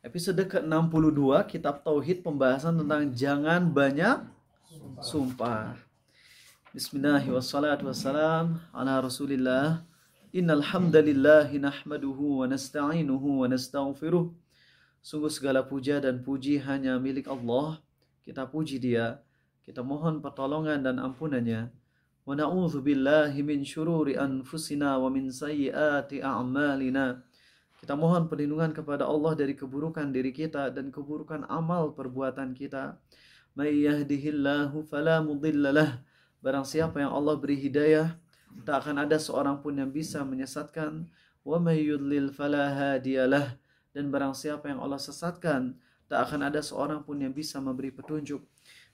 Episode ke-62 Kitab Tauhid, pembahasan tentang jangan banyak sumpah. Bismillahirrahmanirrahim. Wassalatu wassalam ala Rasulillah. Innal hamdalillahi nahmaduhu wa nasta'inuhu wa nastaghfiruh. Sungguh segala puja dan puji hanya milik Allah. Kita puji Dia, kita mohon pertolongan dan ampunannya. Wa na'udzu billahi min syururi anfusina wa min sayyiati a'malina. Kita mohon perlindungan kepada Allah dari keburukan diri kita dan keburukan amal perbuatan kita. May yahdihillahu fala mudhillalah. Barang siapa yang Allah beri hidayah, tak akan ada seorang pun yang bisa menyesatkan. Wa may yudlil fala hadiyalah. Dan barang siapa yang Allah sesatkan, tak akan ada seorang pun yang bisa memberi petunjuk.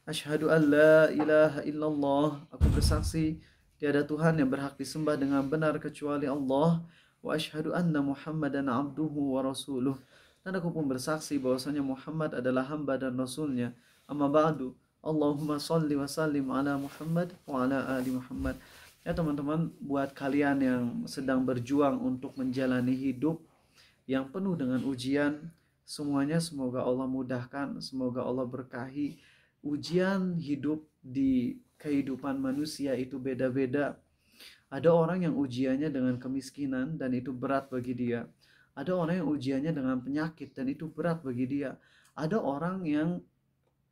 Asyhadu an la ilaha illallah. Aku bersaksi tiada Tuhan yang berhak disembah dengan benar kecuali Allah. Wa asyhadu anna Muhammadan abduhu wa rasuluh. Dan aku pun bersaksi bahwasanya Muhammad adalah hamba dan rasulnya. Amma ba'du. Allahumma salli wa sallim ala Muhammad wa ala ali Muhammad. Ya teman-teman, buat kalian yang sedang berjuang untuk menjalani hidup yang penuh dengan ujian, semuanya semoga Allah mudahkan, semoga Allah berkahi. Ujian hidup di kehidupan manusia itu beda-beda. Ada orang yang ujiannya dengan kemiskinan dan itu berat bagi dia. Ada orang yang ujiannya dengan penyakit dan itu berat bagi dia. Ada orang yang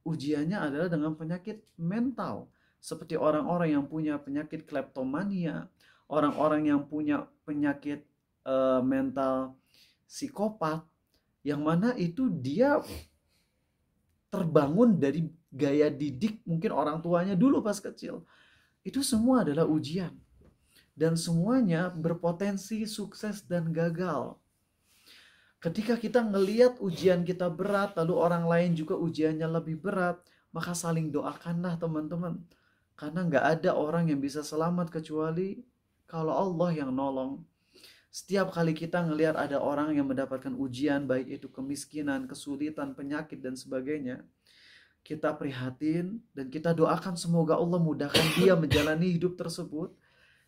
ujiannya adalah dengan penyakit mental. Seperti orang-orang yang punya penyakit kleptomania, orang-orang yang punya penyakit mental psikopat, yang mana itu dia terbangun dari gaya didik mungkin orang tuanya dulu pas kecil. Itu semua adalah ujian. Dan semuanya berpotensi sukses dan gagal. Ketika kita ngelihat ujian kita berat, lalu orang lain juga ujiannya lebih berat, maka saling doakanlah teman-teman. Karena nggak ada orang yang bisa selamat kecuali kalau Allah yang nolong. Setiap kali kita ngelihat ada orang yang mendapatkan ujian, baik itu kemiskinan, kesulitan, penyakit, dan sebagainya, kita prihatin dan kita doakan semoga Allah mudahkan dia menjalani hidup tersebut.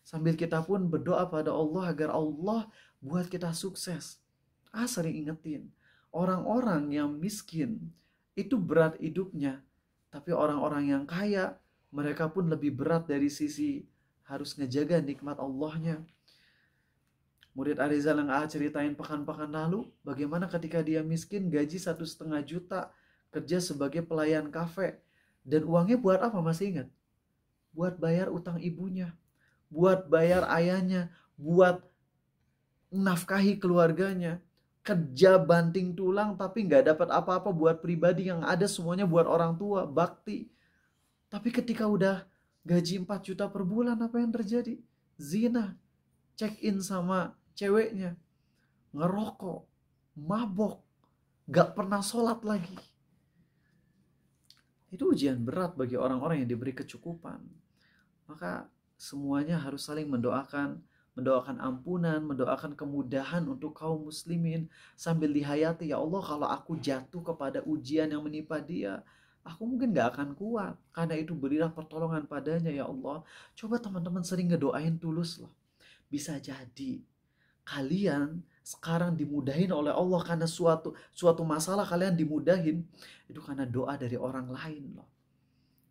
Sambil kita pun berdoa pada Allah agar Allah buat kita sukses. Sering ingetin, orang-orang yang miskin itu berat hidupnya. Tapi orang-orang yang kaya, mereka pun lebih berat dari sisi harus ngejaga nikmat Allahnya. Murid Arizal yang ceritain pekan-pekan lalu, bagaimana ketika dia miskin, gaji 1,5 juta, kerja sebagai pelayan kafe. Dan uangnya buat apa, masih ingat? Buat bayar utang ibunya, buat bayar ayahnya, buat nafkahi keluarganya. Kerja banting tulang tapi nggak dapat apa-apa buat pribadi, yang ada semuanya buat orang tua, bakti. Tapi ketika udah gaji 4 juta per bulan, apa yang terjadi? Zina, check in sama ceweknya, ngerokok, mabok, gak pernah sholat lagi. Itu ujian berat bagi orang-orang yang diberi kecukupan. Maka semuanya harus saling mendoakan ampunan, mendoakan kemudahan untuk kaum muslimin, sambil dihayati, ya Allah kalau aku jatuh kepada ujian yang menimpa dia, aku mungkin gak akan kuat. Karena itu berilah pertolongan padanya ya Allah. Coba teman-teman sering ngedoain tulus loh. Bisa jadi kalian sekarang dimudahin oleh Allah karena suatu masalah kalian dimudahin, itu karena doa dari orang lain loh.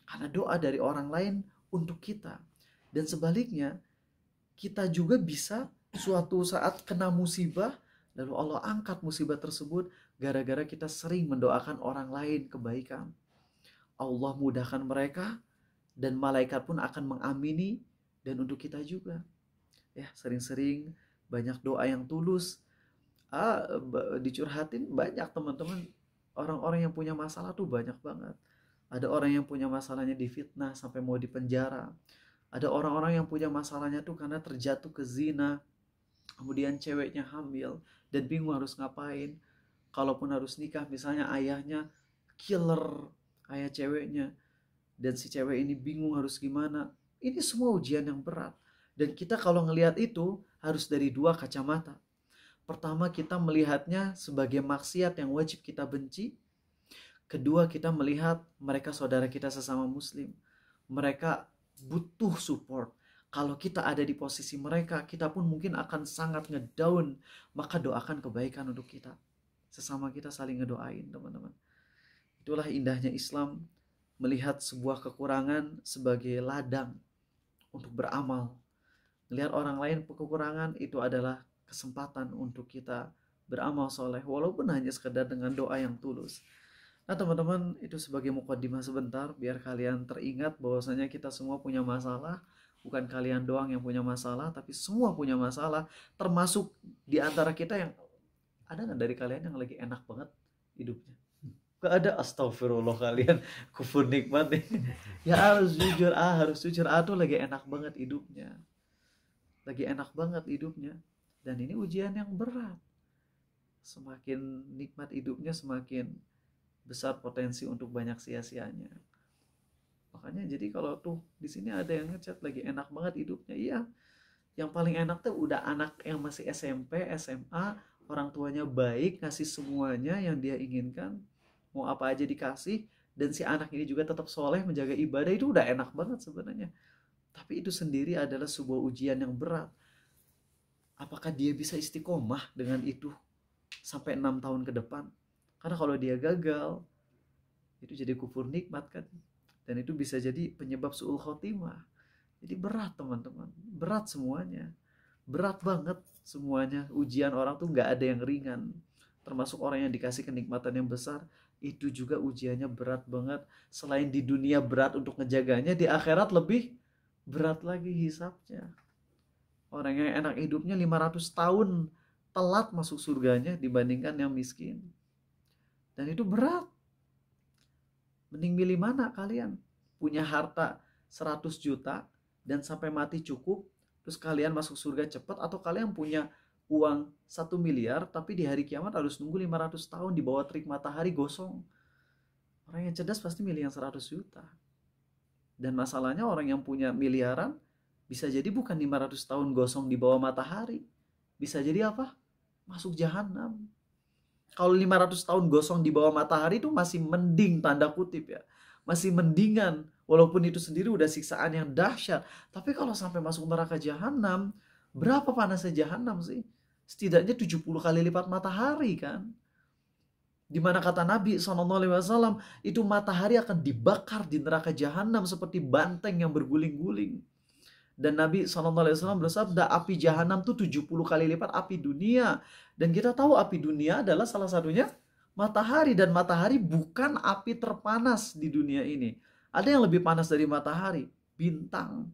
Karena doa dari orang lain untuk kita. Dan sebaliknya, kita juga bisa suatu saat kena musibah, lalu Allah angkat musibah tersebut gara-gara kita sering mendoakan orang lain kebaikan. Allah mudahkan mereka dan malaikat pun akan mengamini, dan untuk kita juga. Ya, sering-sering banyak doa yang tulus. Dicurhatin banyak teman-teman. Orang-orang yang punya masalah tuh banyak banget. Ada orang yang punya masalahnya difitnah sampai mau dipenjara. Ada orang-orang yang punya masalahnya tuh karena terjatuh ke zina, kemudian ceweknya hamil dan bingung harus ngapain. Kalaupun harus nikah, misalnya ayahnya killer, ayah ceweknya, dan si cewek ini bingung harus gimana. Ini semua ujian yang berat. Dan kita kalau ngelihat itu harus dari dua kacamata. Pertama, kita melihatnya sebagai maksiat yang wajib kita benci. Kedua, kita melihat mereka saudara kita sesama muslim. Mereka butuh support. Kalau kita ada di posisi mereka, kita pun mungkin akan sangat ngedown. Maka doakan kebaikan untuk kita. sesama kita saling ngedoain, teman-teman. Itulah indahnya Islam, melihat sebuah kekurangan sebagai ladang untuk beramal. Melihat orang lain kekurangan itu adalah kesempatan untuk kita beramal soleh, walaupun hanya sekedar dengan doa yang tulus. Nah teman-teman, itu sebagai mukaddimah sebentar biar kalian teringat bahwasanya kita semua punya masalah. Bukan kalian doang yang punya masalah, tapi semua punya masalah. Termasuk di antara kita yang ada nggak dari kalian yang lagi enak banget hidupnya? Gak ada, astagfirullah kalian kufur nikmat nih. Ya harus jujur tuh lagi enak banget hidupnya. Lagi enak banget hidupnya. Dan ini ujian yang berat. Semakin nikmat hidupnya, semakin besar potensi untuk banyak sia-sianya. Makanya jadi kalau tuh di sini ada yang ngechat lagi enak banget hidupnya, iya. Yang paling enak tuh udah anak yang masih SMP, SMA, orang tuanya baik, ngasih semuanya yang dia inginkan, mau apa aja dikasih, dan si anak ini juga tetap soleh, menjaga ibadah, itu udah enak banget sebenarnya. Tapi itu sendiri adalah sebuah ujian yang berat. Apakah dia bisa istiqomah dengan itu sampai 6 tahun ke depan? Karena kalau dia gagal, itu jadi kufur nikmat kan. Dan itu bisa jadi penyebab su'ul khotimah. Jadi berat teman-teman. Berat semuanya. Berat banget semuanya. Ujian orang tuh gak ada yang ringan. Termasuk orang yang dikasih kenikmatan yang besar. Itu juga ujiannya berat banget. Selain di dunia berat untuk ngejaganya, di akhirat lebih berat lagi hisabnya. Orang yang enak hidupnya 500 tahun telat masuk surganya dibandingkan yang miskin. Dan itu berat. Mending milih mana kalian? Punya harta 100 juta dan sampai mati cukup, terus kalian masuk surga cepat, atau kalian punya uang 1 miliar tapi di hari kiamat harus nunggu 500 tahun di bawah terik matahari gosong? Orang yang cerdas pasti milih yang 100 juta. Dan masalahnya orang yang punya miliaran bisa jadi bukan 500 tahun gosong di bawah matahari. Bisa jadi apa? Masuk jahanam. Kalau 500 tahun gosong di bawah matahari itu masih mending, tanda kutip ya. Masih mendingan, walaupun itu sendiri udah siksaan yang dahsyat. Tapi kalau sampai masuk neraka jahanam, berapa panasnya jahanam sih? Setidaknya 70 kali lipat matahari kan. Dimana kata Nabi SAW, itu matahari akan dibakar di neraka jahanam seperti banteng yang berguling-guling. Dan Nabi SAW bersabda, api jahanam itu 70 kali lipat api dunia. Dan kita tahu api dunia adalah salah satunya matahari. Dan matahari bukan api terpanas di dunia ini. Ada yang lebih panas dari matahari, bintang.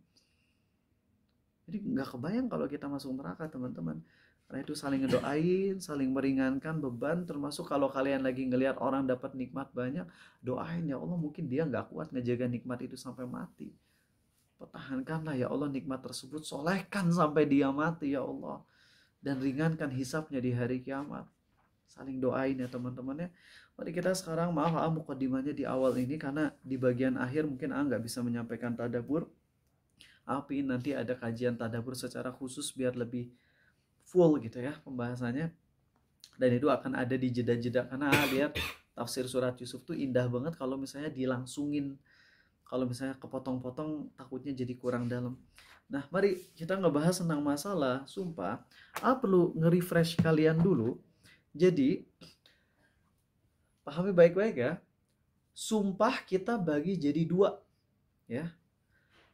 Jadi nggak kebayang kalau kita masuk neraka teman-teman. Karena itu saling ngedoain, saling meringankan beban. Termasuk kalau kalian lagi ngelihat orang dapat nikmat banyak, doain, ya Allah mungkin dia nggak kuat ngejaga nikmat itu sampai mati. Pertahankanlah ya Allah nikmat tersebut, solehkan sampai dia mati ya Allah, dan ringankan hisabnya di hari kiamat. Saling doain ya teman-teman ya. Mari kita sekarang, maaf mukadimahnya di awal ini karena di bagian akhir mungkin nggak bisa menyampaikan tadabbur. Tapi nanti ada kajian tadabbur secara khusus biar lebih full gitu ya pembahasannya. Dan itu akan ada di jeda-jeda, karena lihat tafsir surat Yusuf tuh indah banget kalau misalnya dilangsungin. Kalau misalnya kepotong-potong takutnya jadi kurang dalam. Nah mari kita ngebahas tentang masalah sumpah. Perlu nge-refresh kalian dulu. Jadi pahami baik-baik ya. Sumpah kita bagi jadi 2 ya.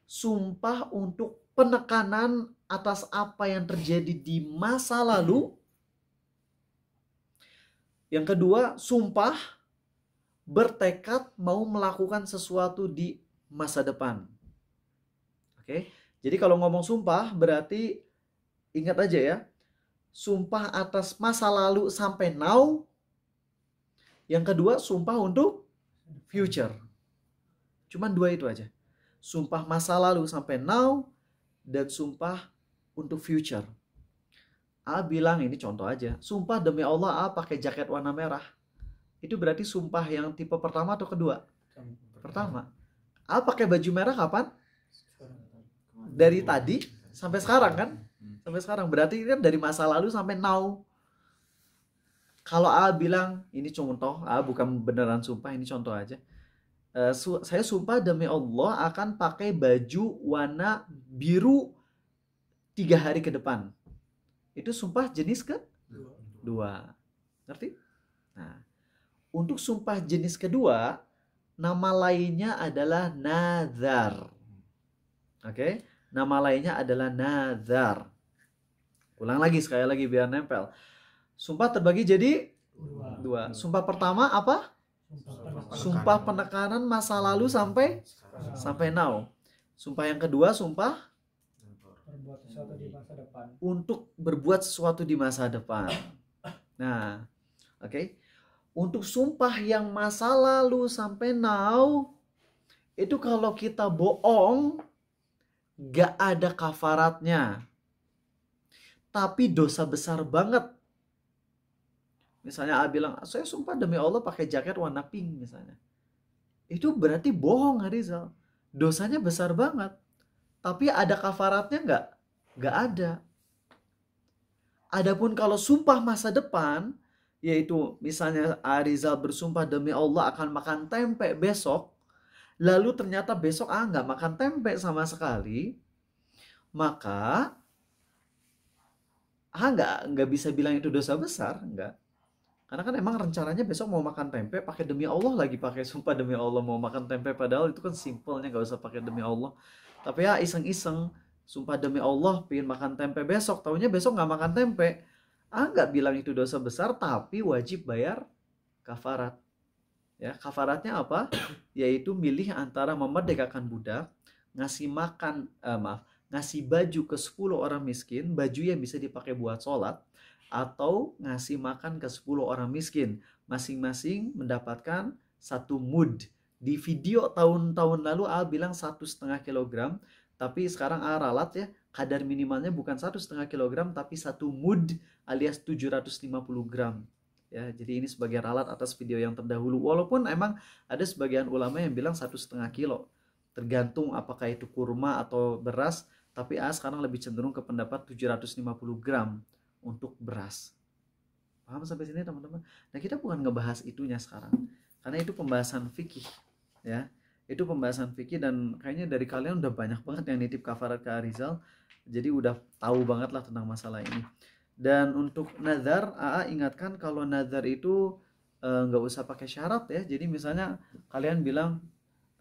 Sumpah untuk penekanan atas apa yang terjadi di masa lalu. Yang kedua, sumpah bertekad mau melakukan sesuatu di masa depan. Oke. Jadi kalau ngomong sumpah berarti ingat aja ya. Sumpah atas masa lalu sampai now. Yang kedua, sumpah untuk future. Cuman 2 itu aja. Sumpah masa lalu sampai now dan sumpah untuk future. Bilang, ini contoh aja. Sumpah demi Allah pakai jaket warna merah. Itu berarti sumpah yang tipe pertama atau kedua? Pertama. Pakai baju merah kapan? Dari tadi sampai sekarang kan? Sampai sekarang. Berarti kan dari masa lalu sampai now. Kalau bilang, ini contoh, bukan beneran sumpah, ini contoh aja. Saya sumpah demi Allah akan pakai baju warna biru 3 hari ke depan. Itu sumpah jenis ke? 2. Ngerti? Untuk sumpah jenis kedua, nama lainnya adalah nazar. Oke, nama lainnya adalah nazar. Ulang lagi sekali lagi biar nempel. Sumpah terbagi jadi dua. Sumpah pertama apa? Sumpah penekanan masa lalu sampai now. Sumpah yang kedua sumpah untuk berbuat sesuatu di masa depan. Nah, oke. Untuk sumpah yang masa lalu sampai now, itu kalau kita bohong, gak ada kafaratnya. Tapi dosa besar banget. Misalnya A bilang, saya sumpah demi Allah pakai jaket warna pink misalnya. Itu berarti bohong, Rizal. Dosanya besar banget. Tapi ada kafaratnya nggak? Nggak ada. Adapun kalau sumpah masa depan, yaitu misalnya Rizal bersumpah demi Allah akan makan tempe besok, lalu ternyata besok nggak makan tempe sama sekali, maka nggak bisa bilang itu dosa besar, nggak. Karena kan emang rencananya besok mau makan tempe, pakai demi Allah lagi, pakai sumpah demi Allah mau makan tempe, padahal itu kan simpelnya nggak usah pakai demi Allah. Tapi ya iseng-iseng, sumpah demi Allah pengen makan tempe besok, taunya besok nggak makan tempe. Nggak bilang itu dosa besar, tapi wajib bayar kafarat. Ya, kafaratnya apa? Yaitu milih antara memerdekakan budak, ngasih baju ke 10 orang miskin, baju yang bisa dipakai buat sholat, atau ngasih makan ke 10 orang miskin. Masing-masing mendapatkan 1 mud. Di video tahun-tahun lalu A bilang 1,5 kilogram, tapi sekarang A ralat ya, kadar minimalnya bukan 1,5 kilogram, tapi 1 mud alias 750 gram. Ya, jadi ini sebagai ralat atas video yang terdahulu. Walaupun emang ada sebagian ulama yang bilang 1,5 kilo. Tergantung apakah itu kurma atau beras, tapi A sekarang lebih cenderung ke pendapat 750 gram untuk beras. Paham sampai sini teman-teman? Nah, kita bukan ngebahas itunya sekarang. Karena itu pembahasan fikih. Ya, itu pembahasan fikih dan kayaknya dari kalian udah banyak banget yang nitip kafarat ke Rizal. Jadi udah tahu banget lah tentang masalah ini. Dan untuk nazar, AA ingatkan kalau nazar itu nggak usah pakai syarat ya. Jadi misalnya kalian bilang,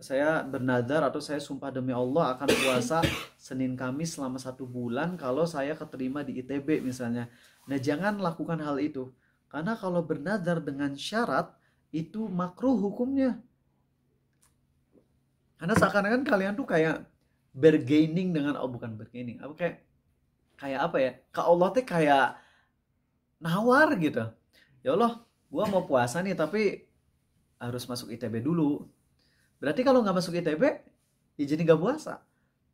saya bernazar atau saya sumpah demi Allah akan puasa Senin Kamis selama 1 bulan kalau saya keterima di ITB misalnya. Nah, jangan lakukan hal itu. Karena kalau bernazar dengan syarat, itu makruh hukumnya. Karena seakan-akan kalian tuh kayak bargaining dengan Allah, bukan bargaining, kayak apa ya? Ke Allah tuh kayak nawar gitu. Ya Allah, gua mau puasa nih tapi harus masuk ITB dulu. Berarti kalau nggak masuk ITB, ya jadi nggak puasa.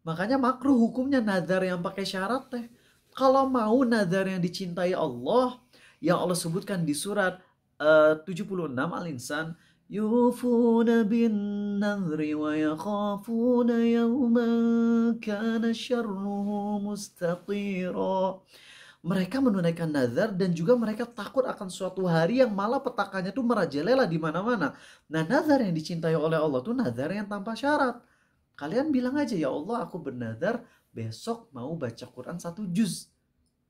Makanya makruh hukumnya nazar yang pakai syarat teh. Kalau mau nazar yang dicintai Allah, yang Allah sebutkan di surat 76 Al-Insan, yufuna bin nadhri wa yakhafuna yawman kana syarruhu mustatira. Mereka menunaikan nazar dan juga mereka takut akan suatu hari yang malah petakannya tuh merajalela di mana-mana. Nah, nazar yang dicintai oleh Allah tuh nazar yang tanpa syarat. Kalian bilang aja, ya Allah aku bernazar besok mau baca Quran 1 juz.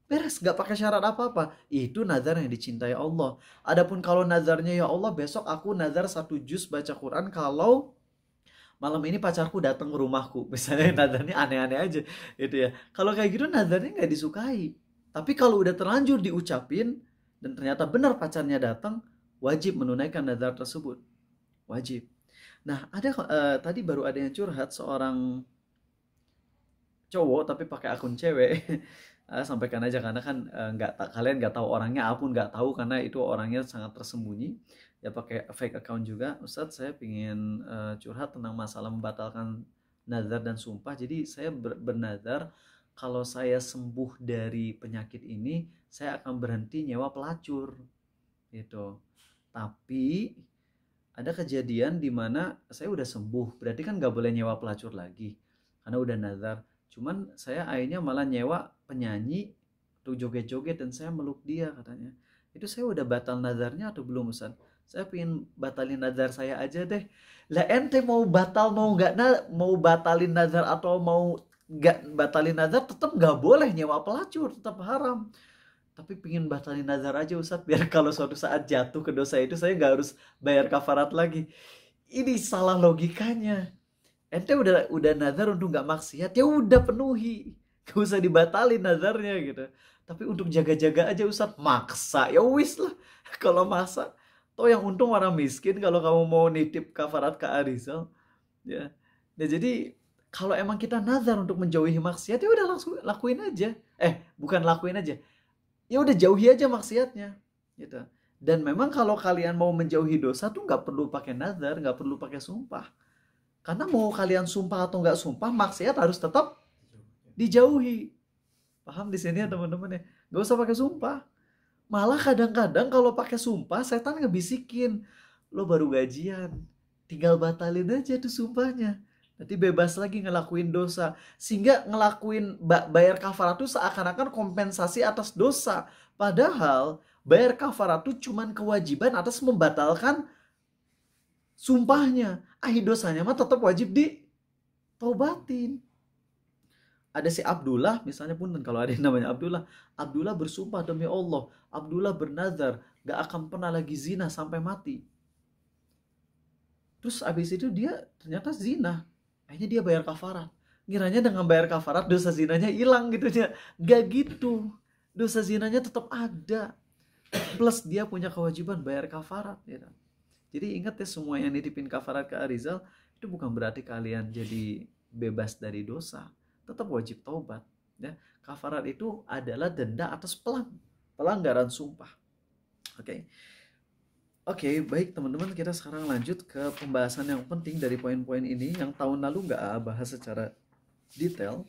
Beres, gak pakai syarat apa-apa. Itu nazar yang dicintai Allah. Adapun kalau nazarnya, ya Allah besok aku nazar 1 juz baca Quran kalau malam ini pacarku datang ke rumahku. Misalnya nazarnya aneh-aneh aja gitu ya. Kalau kayak gitu nazarnya gak disukai. Tapi kalau udah terlanjur diucapin dan ternyata benar pacarnya datang, wajib menunaikan nazar tersebut. Wajib. Nah, ada tadi baru ada yang curhat seorang cowok tapi pakai akun cewek. Sampaikan aja karena kan kalian nggak tahu orangnya, aku nggak tahu karena itu orangnya sangat tersembunyi. Ya pakai fake account juga. Ustadz, saya pingin curhat tentang masalah membatalkan nazar dan sumpah. Jadi saya bernazar kalau saya sembuh dari penyakit ini, saya akan berhenti nyewa pelacur, gitu. Tapi ada kejadian di mana saya udah sembuh, berarti kan nggak boleh nyewa pelacur lagi, karena udah nazar. Cuman saya akhirnya malah nyewa penyanyi untuk joget-joget dan saya meluk dia katanya. Itu saya udah batal nazarnya atau belum Ustaz? Saya pengen batalin nazar saya aja deh. Lah ente mau batal mau batalin nazar atau mau nggak batalin nazar tetap nggak boleh nyewa pelacur, tetap haram. tapi pingin batalin nazar aja Ustadz, biar kalau suatu saat jatuh ke dosa itu saya nggak harus bayar kafarat lagi. Ini salah logikanya. Ente udah nazar untuk nggak maksiat, ya udah penuhi, gak usah dibatalin nazarnya gitu. Tapi untuk jaga-jaga aja Ustadz, maksa, ya wis lah. Kalau maksa, toh yang untung orang miskin kalau kamu mau nitip kafarat ke Arizal, ya. Nah jadi kalau emang kita nazar untuk menjauhi maksiat, ya udah langsung lakuin aja. Bukan lakuin aja, ya udah jauhi aja maksiatnya, gitu. Dan memang kalau kalian mau menjauhi dosa tuh nggak perlu pakai nazar, nggak perlu pakai sumpah. Karena mau kalian sumpah atau nggak sumpah, maksiat harus tetap dijauhi. Paham di sini ya teman-teman ya? Nggak usah pakai sumpah. Malah kadang-kadang kalau pakai sumpah, setan ngebisikin, lo baru gajian, tinggal batalin aja tuh sumpahnya. Nanti bebas lagi ngelakuin dosa. Sehingga ngelakuin bayar kafarat itu seakan-akan kompensasi atas dosa. Padahal bayar kafarat itu cuma kewajiban atas membatalkan sumpahnya. Dosanya mah tetap wajib ditobatin. Ada si Abdullah misalnya pun, kalau ada yang namanya Abdullah. Abdullah bersumpah demi Allah. Abdullah bernazar gak akan pernah lagi zina sampai mati. Terus abis itu dia ternyata zina. Akhirnya dia bayar kafarat. Ngiranya dengan bayar kafarat dosa zinanya hilang gitu ya. Gak gitu. Dosa zinanya tetap ada. Plus dia punya kewajiban bayar kafarat. Ya. Jadi ingat ya, semua yang nitipin kafarat ke Arizal, itu bukan berarti kalian jadi bebas dari dosa. Tetap wajib taubat. Ya. Kafarat itu adalah denda atas pelanggaran sumpah. Oke, baik teman-teman, kita sekarang lanjut ke pembahasan yang penting dari poin-poin ini yang tahun lalu nggak bahas secara detail.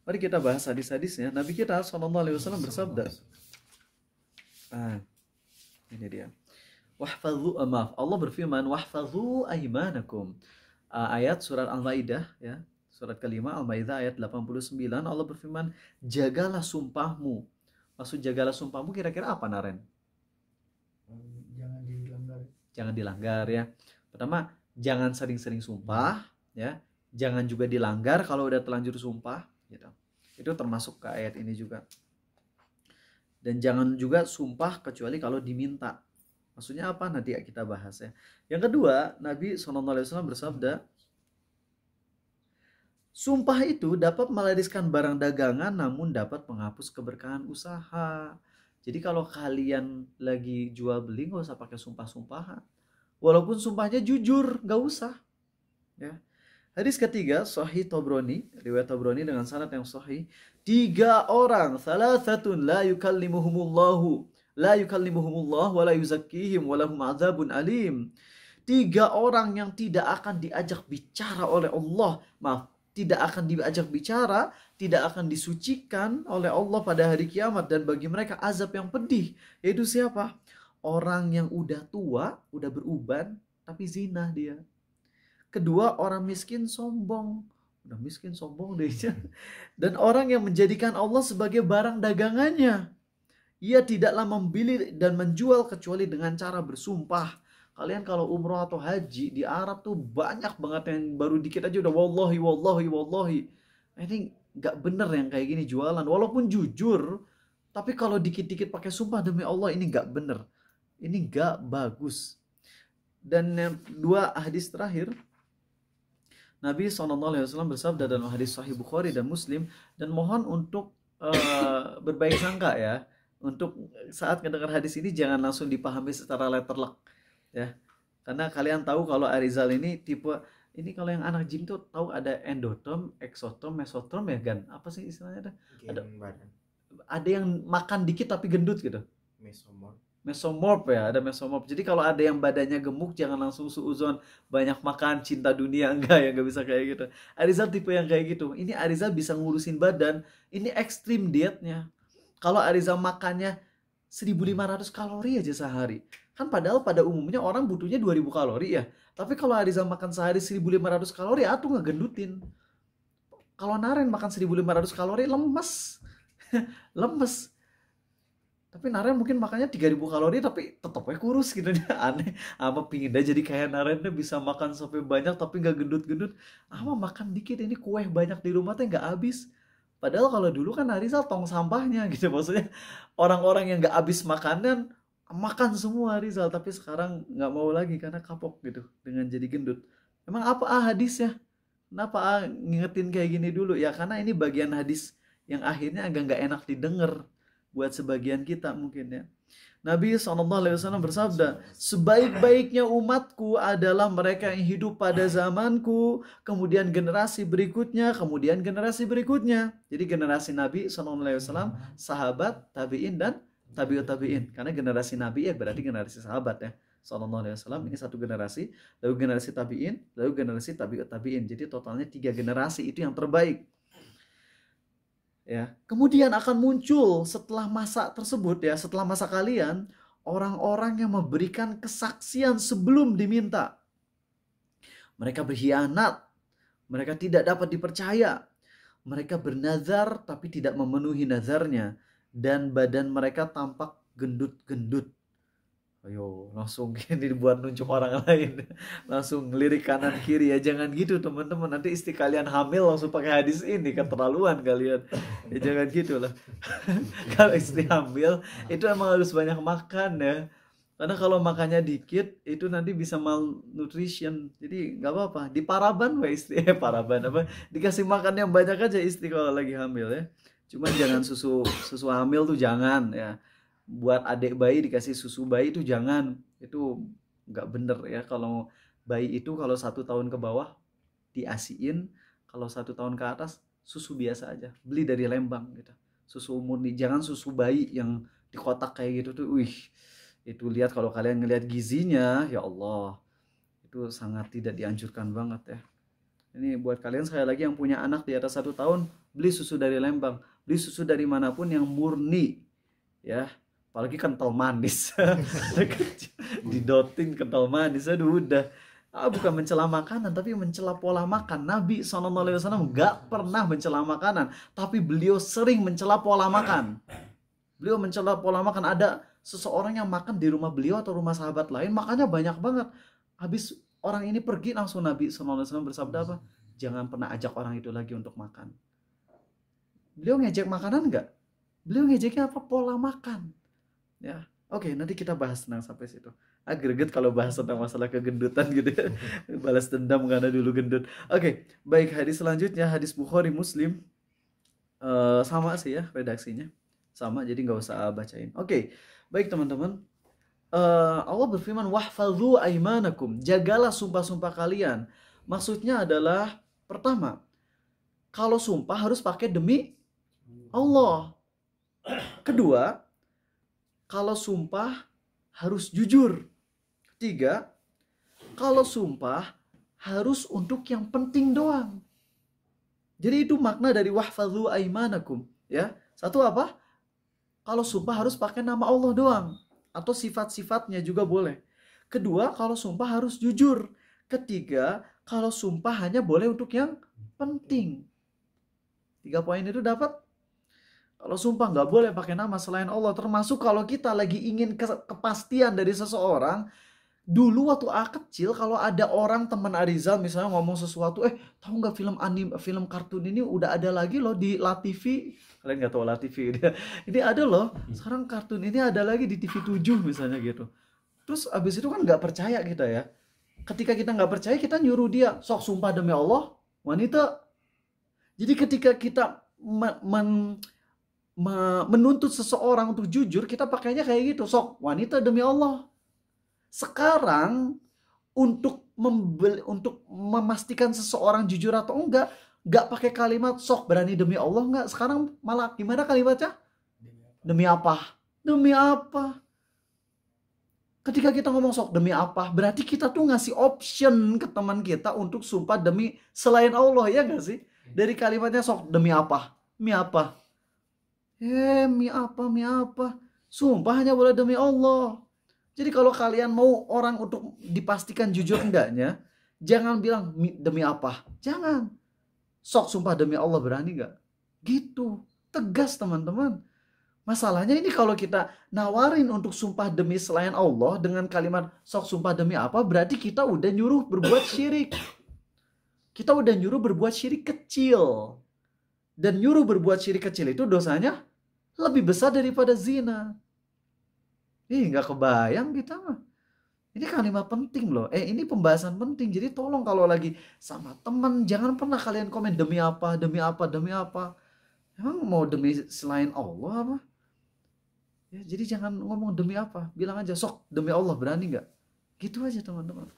Mari kita bahas hadis-hadisnya. Nabi kita SAW bersabda, ini dia. Allah berfirman, wahfadhu aimanakum. Ayat surat Al-Maidah, ya, surat kelima Al-Maidah ayat 89. Allah berfirman, jagalah sumpahmu. Maksud jagalah sumpahmu kira-kira apa, Naren? Jangan dilanggar ya. Pertama, jangan sering-sering sumpah ya. Jangan juga dilanggar kalau udah terlanjur sumpah gitu. Itu termasuk ke ayat ini juga. Dan jangan juga sumpah kecuali kalau diminta. Maksudnya apa? Nanti kita bahas ya. Yang kedua, Nabi SAW bersabda, sumpah itu dapat melariskan barang dagangan namun dapat menghapus keberkahan usaha. Jadi kalau kalian lagi jual beli nggak usah pakai sumpah-sumpahan. Walaupun sumpahnya jujur, nggak usah. Ya. Hadis ketiga, Sahih Tabrani, riwayat Tabrani dengan sanad yang sahih. 3 orang, salasatun la yukallimuhumullah wa la yuzakkihim wa lahum adzabun alim. 3 orang yang tidak akan diajak bicara oleh Allah, tidak akan diajak bicara, tidak akan disucikan oleh Allah pada hari kiamat, dan bagi mereka azab yang pedih. Yaitu siapa? Orang yang udah tua, udah beruban, tapi zina dia. Kedua, orang miskin sombong. Udah miskin sombong deh. Dan orang yang menjadikan Allah sebagai barang dagangannya. Ia tidaklah membeli dan menjual kecuali dengan cara bersumpah. Kalian kalau umroh atau haji di Arab tuh banyak banget yang baru dikit aja udah wallahi. Ini nggak bener yang kayak gini jualan. Walaupun jujur, tapi kalau dikit-dikit pakai sumpah demi Allah, ini nggak bener. Ini nggak bagus. Dan yang 2 hadis terakhir, Nabi SAW bersabda dalam hadis Sahih Bukhari dan Muslim, dan mohon untuk berbaik sangka ya. Untuk saat mendengar hadis ini jangan langsung dipahami secara letterlock. Ya, karena kalian tahu kalau Arizal ini tipe ini, kalau yang anak gym tuh tahu ada endotrom, exotrom, mesotrom ya Gan? Apa sih istilahnya? Ada yang makan dikit tapi gendut gitu. Mesomorph ya, ada mesomorph. Jadi kalau ada yang badannya gemuk jangan langsung suuzon banyak makan cinta dunia, enggak ya, nggak bisa kayak gitu. Arizal tipe yang kayak gitu. Ini Arizal bisa ngurusin badan. Ini ekstrim dietnya. Kalau Arizal makannya 1.500 kalori aja sehari. Kan padahal pada umumnya orang butuhnya 2.000 kalori ya. Tapi kalau Arizal makan sehari 1.500 kalori, tuh ngegendutin. Kalau Naren makan 1.500 kalori, lemes. Lemes. Tapi Naren mungkin makannya 3.000 kalori tapi tetap aja kurus gitu. Aneh. Apa pingin dah jadi kayak Naren deh, bisa makan sampai banyak tapi nggak gendut-gendut. Makan dikit, ini kue banyak di rumah tuh nggak habis. Padahal kalau dulu kan Rizal tong sampahnya gitu. Maksudnya orang-orang yang nggak habis makanan, makan semua Rizal. Tapi sekarang nggak mau lagi karena kapok gitu dengan jadi gendut. Emang apa hadisnya? Kenapa ngingetin kayak gini dulu? Ya karena ini bagian hadis yang akhirnya agak nggak enak didengar buat sebagian kita mungkin ya. Nabi SAW bersabda, sebaik-baiknya umatku adalah mereka yang hidup pada zamanku, kemudian generasi berikutnya, kemudian generasi berikutnya. Jadi generasi Nabi SAW, sahabat, tabi'in, dan tabi'ut tabi'in. Karena generasi Nabi ya berarti generasi sahabat ya. SAW ini satu generasi, lalu generasi tabi'in, lalu generasi tabi'ut tabi'in. Jadi totalnya 3 generasi, itu yang terbaik. Ya, kemudian akan muncul setelah masa tersebut ya, setelah masa kalian, orang-orang yang memberikan kesaksian sebelum diminta. Mereka berkhianat, mereka tidak dapat dipercaya, mereka bernazar tapi tidak memenuhi nazarnya, dan badan mereka tampak gendut-gendut. Ayo, langsung gini dibuat nunjuk orang lain. Langsung ngelirik kanan kiri ya. Jangan gitu teman-teman. Nanti istri kalian hamil langsung pakai hadis ini. Keterlaluan kalian. Ya jangan gitu lah. Kalau istri hamil itu emang harus banyak makan ya. Karena kalau makannya dikit itu nanti bisa malnutrition. Jadi nggak apa-apa. Diparaban Pak istri. Paraban apa? Dikasih makan yang banyak aja istri kalau lagi hamil ya. Cuman jangan susu hamil tuh jangan ya. Buat adik bayi dikasih susu bayi itu jangan, itu nggak bener ya. Kalau bayi itu kalau 1 tahun ke bawah diasiin, kalau 1 tahun ke atas susu biasa aja, beli dari Lembang gitu, susu murni. Jangan susu bayi yang di kotak kayak gitu tuh, itu lihat kalau kalian ngelihat gizinya ya Allah, itu sangat tidak dianjurkan banget ya. Ini buat kalian sekali lagi yang punya anak di atas 1 tahun, beli susu dari Lembang, beli susu dari manapun yang murni ya. Apalagi kental manis. Didotin kental manis. Aduh udah. Bukan mencela makanan, tapi mencela pola makan. Nabi SAW gak pernah mencela makanan, tapi beliau sering mencela pola makan. Beliau mencela pola makan. Ada seseorang yang makan di rumah beliau atau rumah sahabat lain, makannya banyak banget. Habis orang ini pergi, langsung Nabi SAW bersabda apa? Jangan pernah ajak orang itu lagi untuk makan. Beliau ngejek makanan gak? Beliau ngejeknya apa? Pola makan. Ya, oke, nanti kita bahas tentang sampai situ. Greget kalau bahas tentang masalah kegendutan gitu ya. Balas dendam karena dulu gendut. Oke, baik, hadis selanjutnya hadis Bukhari Muslim. Sama sih ya redaksinya. Sama, jadi nggak usah bacain. Oke, baik teman-teman. Allah berfirman, wahfadzu aimanakum. Jagalah sumpah-sumpah kalian. Maksudnya adalah pertama, kalau sumpah harus pakai demi Allah. Kedua, kalau sumpah harus jujur. Ketiga, kalau sumpah harus untuk yang penting doang. Jadi itu makna dari wahfadzu aimanakum ya. Satu apa? Kalau sumpah harus pakai nama Allah doang atau sifat-sifatnya juga boleh. Kedua, kalau sumpah harus jujur. Ketiga, kalau sumpah hanya boleh untuk yang penting. 3 poin itu dapat. Kalau sumpah nggak boleh pakai nama selain Allah. Termasuk kalau kita lagi ingin kepastian dari seseorang. Dulu waktu kecil kalau ada orang teman Arizal misalnya ngomong sesuatu, tahu nggak film kartun ini udah ada lagi loh di LaTV. Kalian nggak tahu LaTV? Ini ada loh. Sekarang kartun ini ada lagi di TV 7 misalnya gitu. Terus abis itu kan nggak percaya kita ya. Ketika kita nggak percaya, kita nyuruh dia, sok sumpah demi Allah, wanita. Jadi ketika kita menuntut seseorang untuk jujur, kita pakainya kayak gitu, sok wanita demi Allah. Sekarang untuk memastikan seseorang jujur atau enggak pakai kalimat sok berani demi Allah, enggak. Sekarang malah gimana kalimatnya? Demi apa? Demi apa? Ketika kita ngomong sok demi apa, berarti kita tuh ngasih option ke teman kita untuk sumpah demi selain Allah, ya enggak sih? Dari kalimatnya sok demi apa? Demi apa? Mi apa? Sumpah hanya boleh demi Allah. Jadi kalau kalian mau orang untuk dipastikan jujur enggaknya, jangan bilang demi apa. Jangan. Sok sumpah demi Allah, berani enggak? Gitu. Tegas teman-teman. Masalahnya ini kalau kita nawarin untuk sumpah demi selain Allah dengan kalimat sok sumpah demi apa, berarti kita udah nyuruh berbuat syirik. Kita udah nyuruh berbuat syirik kecil. Dan nyuruh berbuat syirik kecil itu dosanya lebih besar daripada zina. Nggak kebayang kita mah. Ini kalimat penting loh. Ini pembahasan penting. Jadi tolong kalau lagi sama teman, jangan pernah kalian komen demi apa, demi apa, demi apa. Emang mau demi selain Allah apa? Ya, jadi jangan ngomong demi apa. Bilang aja, sok demi Allah, berani nggak? Gitu aja teman-teman.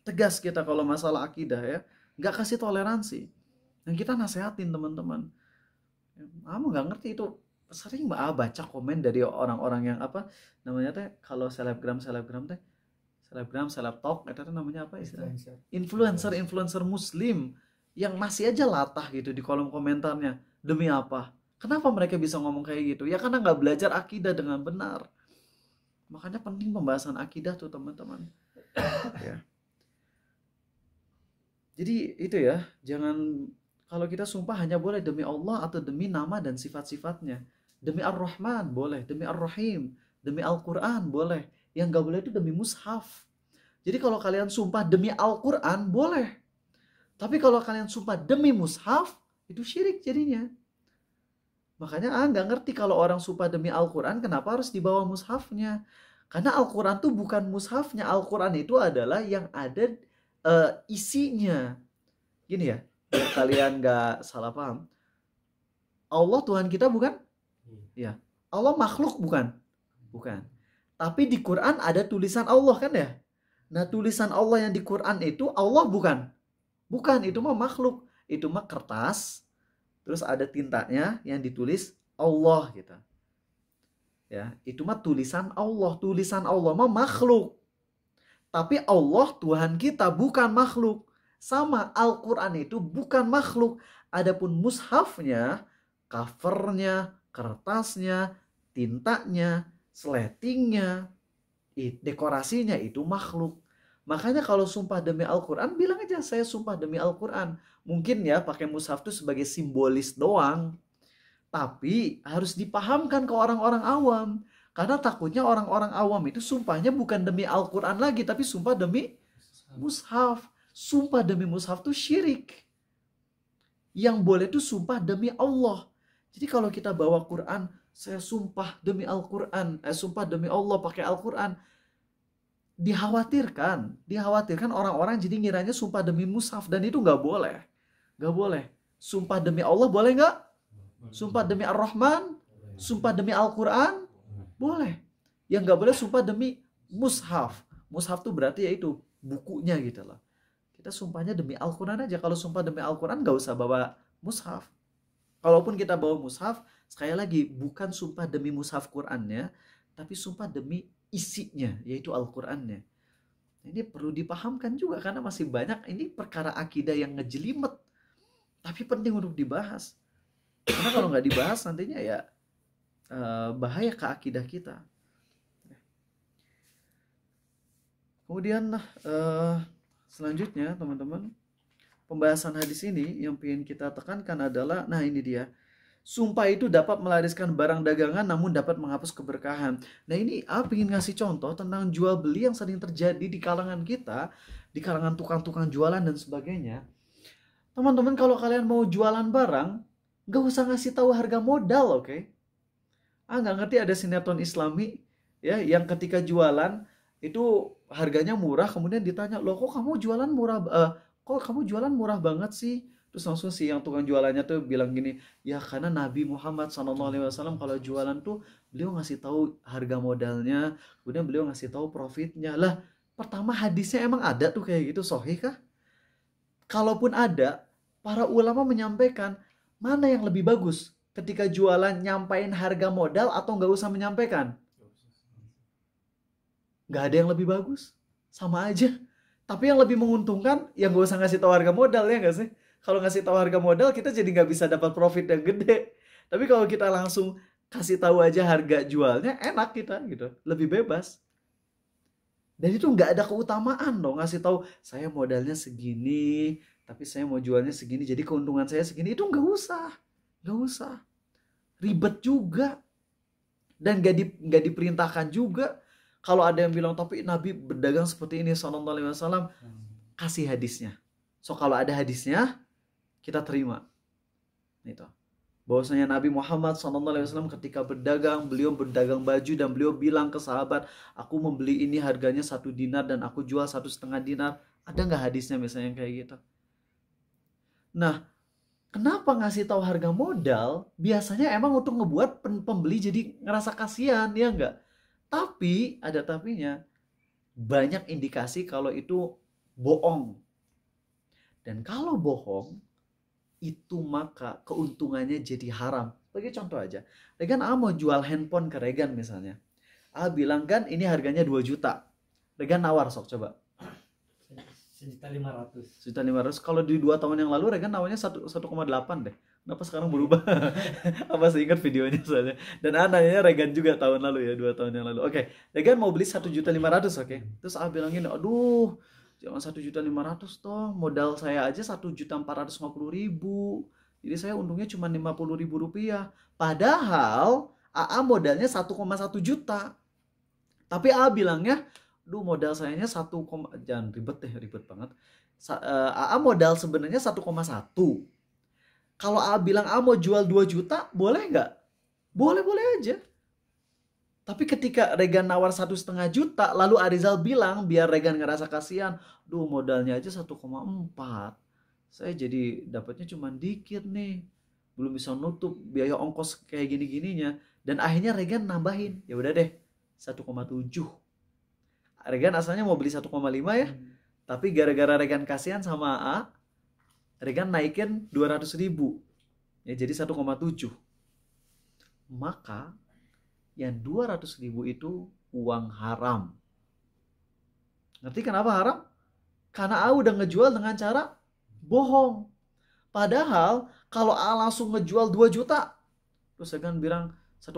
Tegas kita kalau masalah akidah ya. Nggak kasih toleransi. Dan kita nasehatin teman-teman. Kamu nggak ngerti itu. Sering baca komen dari orang-orang yang apa namanya teh, kalau selebgram teh, selebgram, seleb talk, itu namanya apa istilahnya? Influencer muslim yang masih aja latah gitu di kolom komentarnya. Demi apa? Kenapa mereka bisa ngomong kayak gitu? Ya karena nggak belajar akidah dengan benar. Makanya penting pembahasan akidah tuh teman-teman. Ya. Jadi itu ya, jangan, kalau kita sumpah hanya boleh demi Allah atau demi nama dan sifat-sifatnya. Demi Ar-Rahman boleh, demi Ar-Rahim, demi Al-Quran boleh. Yang nggak boleh itu demi mushaf. Jadi kalau kalian sumpah demi Al-Quran boleh. Tapi kalau kalian sumpah demi mushaf, itu syirik jadinya. Makanya nggak ngerti kalau orang sumpah demi Al-Quran, kenapa harus dibawa mushafnya? Karena Al-Quran tuh bukan mushafnya. Al-Quran itu adalah yang ada isinya. Gini ya, biar kalian nggak salah paham. Allah Tuhan kita bukan? Ya. Allah makhluk bukan? Bukan. Tapi di Quran ada tulisan Allah kan ya? Nah tulisan Allah yang di Quran itu Allah bukan? Bukan, itu mah makhluk. Itu mah kertas, terus ada tintanya yang ditulis Allah gitu. Ya, itu mah tulisan Allah. Tulisan Allah mah makhluk. Tapi Allah Tuhan kita bukan makhluk. Sama, Al-Quran itu bukan makhluk. Adapun mushafnya, covernya, kertasnya, tintanya, sletingnya, dekorasinya itu makhluk. Makanya kalau sumpah demi Al-Quran, bilang aja saya sumpah demi Al-Quran. Mungkin ya pakai mushaf itu sebagai simbolis doang. Tapi harus dipahamkan ke orang-orang awam. Karena takutnya orang-orang awam itu sumpahnya bukan demi Al-Quran lagi, tapi sumpah demi mushaf. Sumpah demi mushaf itu syirik. Yang boleh itu sumpah demi Allah. Jadi kalau kita bawa Quran, saya sumpah demi Al-Quran, sumpah demi Allah pakai Al-Quran, dikhawatirkan orang-orang jadi ngiranya sumpah demi mushaf, dan itu nggak boleh. Nggak boleh. Sumpah demi Allah boleh nggak? Sumpah demi Ar-Rahman? Sumpah demi Al-Quran? Boleh. Yang nggak boleh sumpah demi mushaf. Mushaf tuh berarti yaitu bukunya gitu loh. Kita sumpahnya demi Al-Quran aja. Kalau sumpah demi Al-Quran nggak usah bawa mushaf. Kalaupun kita bawa mushaf, sekali lagi bukan sumpah demi mushaf Qurannya, tapi sumpah demi isinya, yaitu Al-Qurannya. Ini perlu dipahamkan juga karena masih banyak ini perkara akidah yang ngejelimet. Tapi penting untuk dibahas. Karena kalau nggak dibahas nantinya ya bahaya ke akidah kita. Kemudian selanjutnya teman-teman, pembahasan hadis ini yang ingin kita tekankan adalah, nah ini dia, sumpah itu dapat melariskan barang dagangan namun dapat menghapus keberkahan. Nah ini ingin ngasih contoh tentang jual beli yang sering terjadi di kalangan kita, di kalangan tukang-tukang jualan dan sebagainya. Teman-teman kalau kalian mau jualan barang, gak usah ngasih tahu harga modal, oke? Nggak ngerti ada sinetron Islami ya yang ketika jualan itu harganya murah, kemudian ditanya, loh kok kamu jualan murah banget sih? Terus langsung si yang tukang jualannya tuh bilang gini, ya karena Nabi Muhammad SAW kalau jualan tuh beliau ngasih tahu harga modalnya, kemudian beliau ngasih tahu profitnya. Lah pertama hadisnya emang ada tuh kayak gitu, sahih kah? Kalaupun ada, para ulama menyampaikan mana yang lebih bagus ketika jualan, nyampain harga modal atau nggak usah menyampaikan? Nggak ada yang lebih bagus, sama aja. Tapi yang lebih menguntungkan yang nggak usah ngasih tahu harga modal, ya nggak sih? Kalau ngasih tahu harga modal kita jadi nggak bisa dapat profit yang gede. Tapi kalau kita langsung kasih tahu aja harga jualnya, enak kita gitu, lebih bebas. Dan itu nggak ada keutamaan dong, ngasih tahu saya modalnya segini, tapi saya mau jualnya segini, jadi keuntungan saya segini. Itu nggak usah, ribet juga, dan nggak diperintahkan juga. Kalau ada yang bilang tapi Nabi berdagang seperti ini sallallahu alaihi wasallam, kasih hadisnya. So kalau ada hadisnya kita terima. Itu. Bahwasanya Nabi Muhammad SAW ketika berdagang, beliau berdagang baju dan beliau bilang ke sahabat, aku membeli ini harganya 1 dinar dan aku jual 1,5 dinar. Ada nggak hadisnya misalnya kayak gitu? Nah, kenapa ngasih tahu harga modal? Biasanya emang untuk ngebuat pembeli jadi ngerasa kasihan, ya nggak? Tapi, ada tapinya, banyak indikasi kalau itu bohong. Dan kalau bohong, itu maka keuntungannya jadi haram. Bagi contoh aja, Regan A mau jual handphone ke Regan misalnya. A bilang kan ini harganya 2 juta. Regan nawar sok coba. 1.500.000. 1.500.000. Kalau di 2 tahun yang lalu Regan nawarnya 1,8 deh. Kenapa sekarang berubah? Apa sih ingat videonya soalnya. Dan anaknya Regan juga tahun lalu ya, 2 tahun yang lalu. Oke, Regan mau beli 1.500.000, oke. Terus A bilang gini, aduh, jangan 1.500.000 toh, modal saya aja 1.450.000. Jadi saya untungnya cuma 50.000 rupiah. Padahal AA modalnya 1,1 juta. Tapi AA bilangnya, duh modal sayanya 1, jangan ribet banget. AA modal sebenarnya 1,1. Kalau AA bilang AA mau jual 2 juta, boleh nggak? Boleh-boleh aja. Tapi ketika Regan nawar 1,5 juta, lalu Arizal bilang biar Regan ngerasa kasihan, duh modalnya aja 1,4. Saya jadi dapatnya cuma dikit nih. Belum bisa nutup biaya ongkos kayak gini-gininya. Dan akhirnya Regan nambahin, ya udah deh 1,7. Regan asalnya mau beli 1,5 ya. Tapi gara-gara Regan kasihan sama AA, Regan naikin 200.000. Ya jadi 1,7. Maka yang 200.000 itu uang haram. Ngerti kenapa haram? Karena A udah ngejual dengan cara bohong. Padahal kalau A langsung ngejual 2 juta, terus Regan bilang 1,5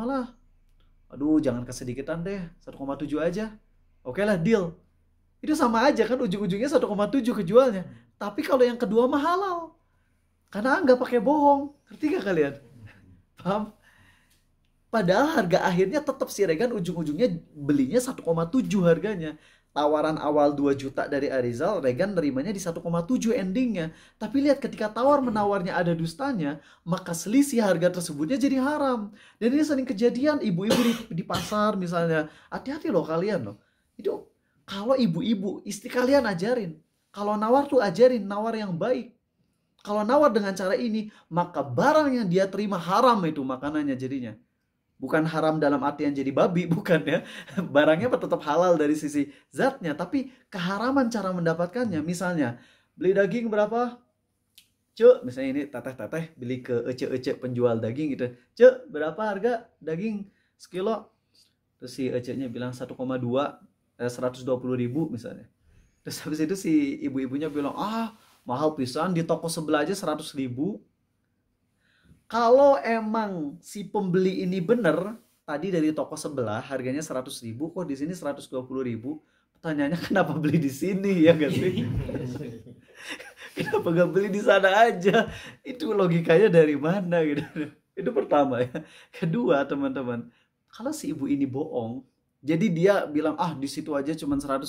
lah. Aduh jangan kesedikitan deh, 1,7 aja. Oke lah deal. Itu sama aja kan, ujung-ujungnya 1,7 kejualnya. Tapi kalau yang kedua mah halal. Karena A nggak pakai bohong. Ngerti gak kalian? Paham? Padahal harga akhirnya tetap si Regan ujung-ujungnya belinya 1,7 harganya. Tawaran awal 2 juta dari Arizal, Regan nerimanya di 1,7 endingnya. Tapi lihat ketika tawar menawarnya ada dustanya, maka selisih harga tersebutnya jadi haram. Dan ini sering kejadian ibu-ibu di pasar misalnya. Hati-hati loh kalian loh. Itu kalau ibu-ibu, istri kalian ajarin. Kalau nawar tuh ajarin, nawar yang baik. Kalau nawar dengan cara ini, maka barang yang dia terima haram itu makanannya jadinya. Bukan haram dalam artian jadi babi, bukan ya. Barangnya tetap halal dari sisi zatnya, tapi keharaman cara mendapatkannya. Misalnya, beli daging berapa? Cek, misalnya ini teteh-teteh beli ke ece-ece penjual daging gitu. Cek, berapa harga daging sekilo? Terus si ece-nya bilang 1,2, 120.000 misalnya. Terus habis itu si ibu-ibunya bilang, mahal pisan, di toko sebelah aja 100.000. Kalau emang si pembeli ini bener, tadi dari toko sebelah harganya 100.000, kok di sini 120.000? Pertanyaannya kenapa beli di sini ya gak sih? Kenapa gak beli di sana aja? Itu logikanya dari mana gitu? Itu pertama ya. Kedua teman-teman, kalau si ibu ini bohong, jadi dia bilang di situ aja cuma 100.000,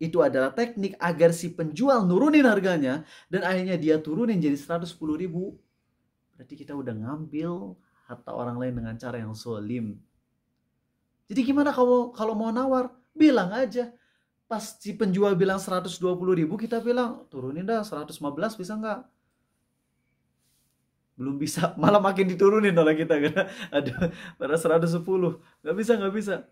itu adalah teknik agar si penjual nurunin harganya dan akhirnya dia turunin jadi 110.000. Berarti kita udah ngambil harta orang lain dengan cara yang zolim. Jadi gimana kalau mau nawar? Bilang aja. Pas si penjual bilang 120.000, kita bilang turunin dah 115 bisa nggak? Belum bisa, malah makin diturunin oleh kita kan. Ada pada 110, nggak bisa.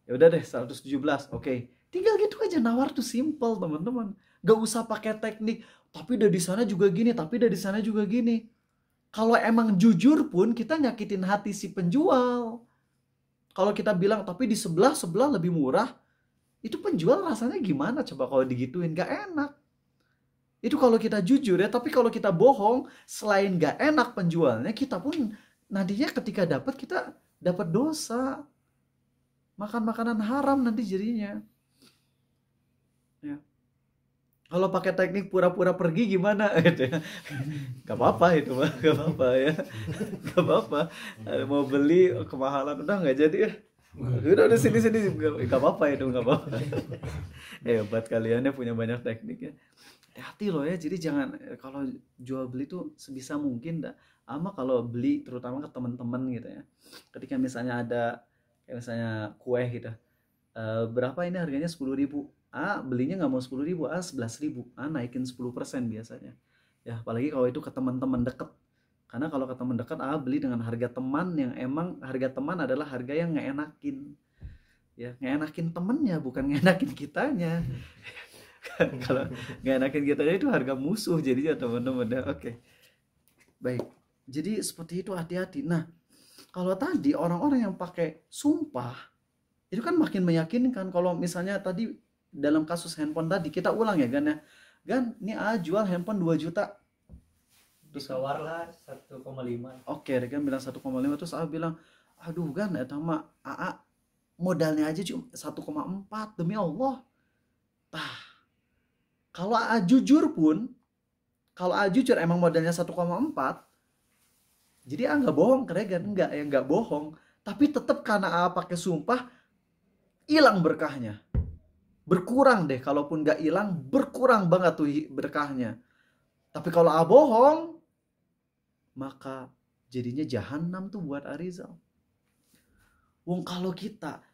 Ya udah deh 117, oke. Tinggal gitu aja, nawar tuh simple teman-teman. Gak usah pakai teknik. Tapi dari sana juga gini, tapi dari sana juga gini. Kalau emang jujur pun kita nyakitin hati si penjual. Kalau kita bilang tapi di sebelah lebih murah, itu penjual rasanya gimana coba kalau digituin? Gak enak. Itu kalau kita jujur ya, tapi kalau kita bohong, selain gak enak penjualnya, kita pun nantinya ketika dapat kita dapat dosa. Makan makanan haram nanti jadinya. Ya. Kalau pakai teknik pura-pura pergi gimana gitu ya. Gak apa-apa itu mah, gak apa-apa ya. Gak apa-apa. Mau beli kemahalan udah gak jadi ya. Udah sini nggak apa-apa itu, nggak apa-apa. Hebat kalian ya, punya banyak teknik ya. Hati loh ya, jadi jangan kalau jual beli tuh sebisa mungkin dah. Ama kalau beli terutama ke teman-teman gitu ya. Ketika misalnya ada kayak misalnya kue gitu, berapa ini harganya 10.000, belinya nggak mau 10.000, 11.000, naikin 10% biasanya ya, apalagi kalau itu ke teman-teman deket. Karena kalau ke teman dekat, beli dengan harga teman yang emang harga teman adalah harga yang ngeenakin ya, ngeenakin temennya bukan ngeenakin kitanya. Kalau ngeenakin kitanya itu harga musuh jadinya teman-teman ya. Oke, baik, jadi seperti itu, hati-hati. Nah, kalau tadi orang-orang yang pakai sumpah itu kan makin meyakinkan. Kalau misalnya tadi dalam kasus handphone tadi, kita ulang ya Gan ya. Gan, ini jual handphone 2 juta. Terus ditawar lah 1,5. Oke, Regan bilang 1,5, terus bilang, aduh Gan, eta mah modalnya aja cuma 1,4, demi Allah. Kalau jujur pun, kalau jujur emang modalnya 1,4, jadi nggak bohong ke Regan, nggak bohong. Tapi tetap karena pakai sumpah, hilang berkahnya. Berkurang deh, kalaupun nggak hilang, berkurang banget tuh berkahnya. Tapi kalau bohong, maka jadinya jahanam tuh buat Arizal. Wong kalau kita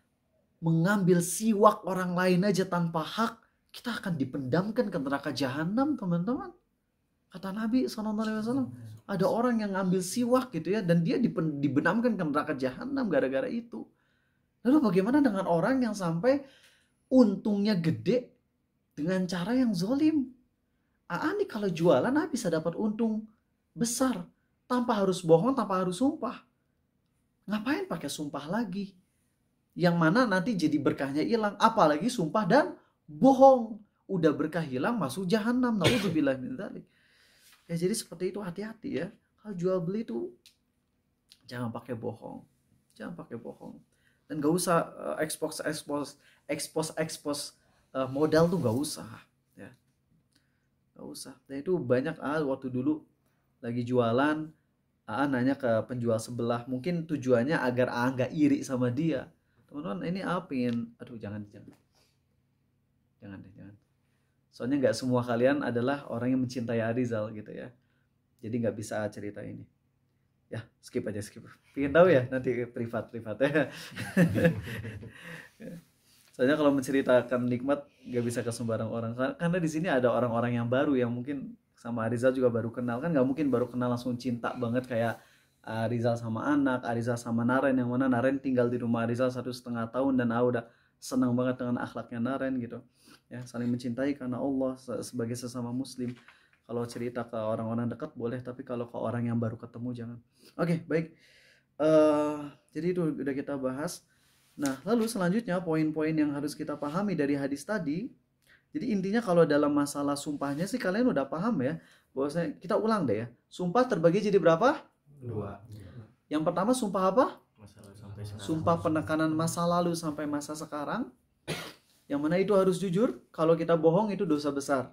mengambil siwak orang lain aja tanpa hak, kita akan dipendamkan ke neraka jahanam, teman-teman. Kata Nabi SAW, ada orang yang ngambil siwak gitu ya, dan dia dibenamkan ke neraka jahanam gara-gara itu. Lalu bagaimana dengan orang yang sampai untungnya gede dengan cara yang zolim? Nih kalau jualan bisa dapat untung besar tanpa harus bohong, tanpa harus sumpah. Ngapain pakai sumpah lagi? Yang mana nanti jadi berkahnya hilang. Apalagi sumpah dan bohong. Udah berkah hilang, masuk jahanam. Nauzubillah min dzalik. Ya jadi seperti itu, hati-hati ya. Kalau jual beli itu jangan pakai bohong. Jangan pakai bohong. Dan gak usah expose modal tuh gak usah. Ya. Gak usah. Dan itu banyak waktu dulu lagi jualan, nanya ke penjual sebelah, mungkin tujuannya agar nggak iri sama dia. Teman-teman, ini pengen, aduh jangan deh. Soalnya nggak semua kalian adalah orang yang mencintai Arizal gitu ya. Jadi nggak bisa cerita ini. Ya, skip aja. Pengen tahu ya, nanti privat ya. Soalnya kalau menceritakan nikmat nggak bisa ke sembarang orang. Karena di sini ada orang-orang yang baru yang mungkin sama Arizal juga baru kenal, kan nggak mungkin baru kenal langsung cinta banget kayak Arizal sama anak, Arizal sama Naren, yang mana Naren tinggal di rumah Arizal 1,5 tahun dan udah senang banget dengan akhlaknya Naren gitu ya, saling mencintai karena Allah sebagai sesama muslim. Kalau cerita ke orang-orang dekat boleh, tapi kalau ke orang yang baru ketemu jangan. Oke, baik. Jadi itu udah kita bahas. Nah, lalu selanjutnya poin-poin yang harus kita pahami dari hadis tadi. Jadi intinya kalau dalam masalah sumpahnya sih kalian udah paham ya. Bahwasanya kita ulang deh ya. Sumpah terbagi jadi berapa? 2. Yang pertama sumpah apa? Sumpah penekanan masa lalu sampai masa sekarang. Yang mana itu harus jujur. Kalau kita bohong itu dosa besar.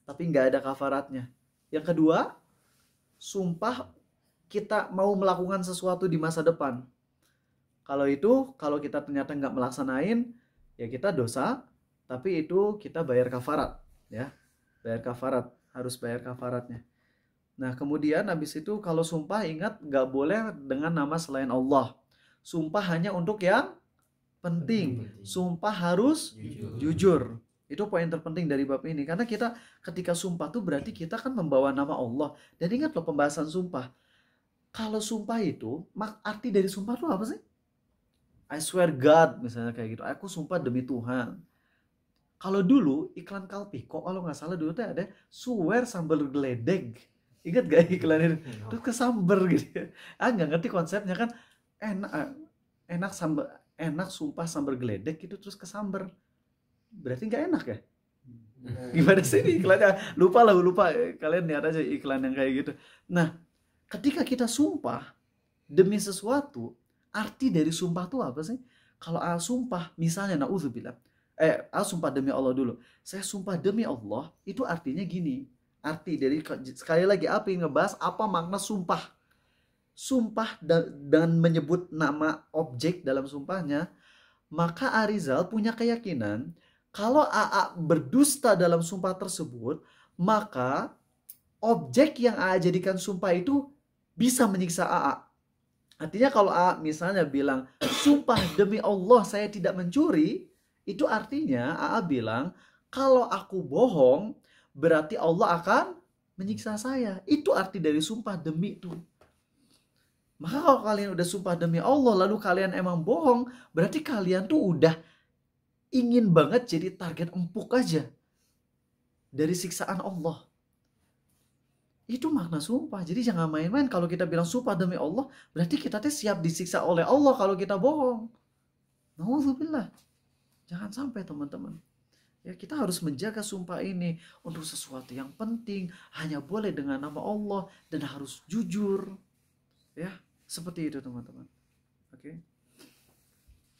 Tapi nggak ada kafaratnya. Yang kedua, sumpah kita mau melakukan sesuatu di masa depan. Kalau kita ternyata nggak melaksanain, ya kita dosa. Tapi itu kita bayar kafarat, ya, harus bayar kafaratnya. Nah kemudian habis itu kalau sumpah ingat nggak boleh dengan nama selain Allah. Sumpah hanya untuk yang penting. Sumpah harus jujur. Itu poin terpenting dari bab ini. Karena kita ketika sumpah tuh berarti kita kan membawa nama Allah. Dan ingat loh pembahasan sumpah. Kalau sumpah itu, arti dari sumpah itu apa sih? I swear God misalnya kayak gitu. Aku sumpah demi Tuhan. Kalau dulu iklan Kalpiko, kalau nggak salah dulu tuh ada swear sambal geledek. Ingat gak iklan itu? Terus kesamber gitu. Nggak ngerti konsepnya kan. Enak sumpah sambal geledek gitu terus kesamber. Berarti nggak enak ya? Gimana sih ini iklannya? Lupa kalian lihat aja iklan yang kayak gitu. Nah, ketika kita sumpah demi sesuatu, arti dari sumpah tuh apa sih? Kalau sumpah misalnya na'udzubillah, sumpah demi Allah dulu. Saya sumpah demi Allah, itu artinya gini. Arti dari, sekali lagi ngebahas apa makna sumpah. sumpah dan menyebut nama objek dalam sumpahnya, maka Arizal punya keyakinan kalau AA berdusta dalam sumpah tersebut, maka objek yang AA jadikan sumpah itu bisa menyiksa AA. Artinya kalau AA misalnya bilang, sumpah demi Allah saya tidak mencuri, itu artinya AA bilang, kalau aku bohong, berarti Allah akan menyiksa saya. Itu arti dari sumpah demi itu. Maka kalau kalian udah sumpah demi Allah, lalu kalian emang bohong, berarti kalian tuh udah ingin banget jadi target empuk aja dari siksaan Allah. Itu makna sumpah. Jadi jangan main-main kalau kita bilang sumpah demi Allah, berarti kita tuh siap disiksa oleh Allah kalau kita bohong. Nauzubillah. Jangan sampai teman-teman. Ya, kita harus menjaga sumpah ini untuk sesuatu yang penting, hanya boleh dengan nama Allah dan harus jujur. Ya, seperti itu teman-teman. Oke.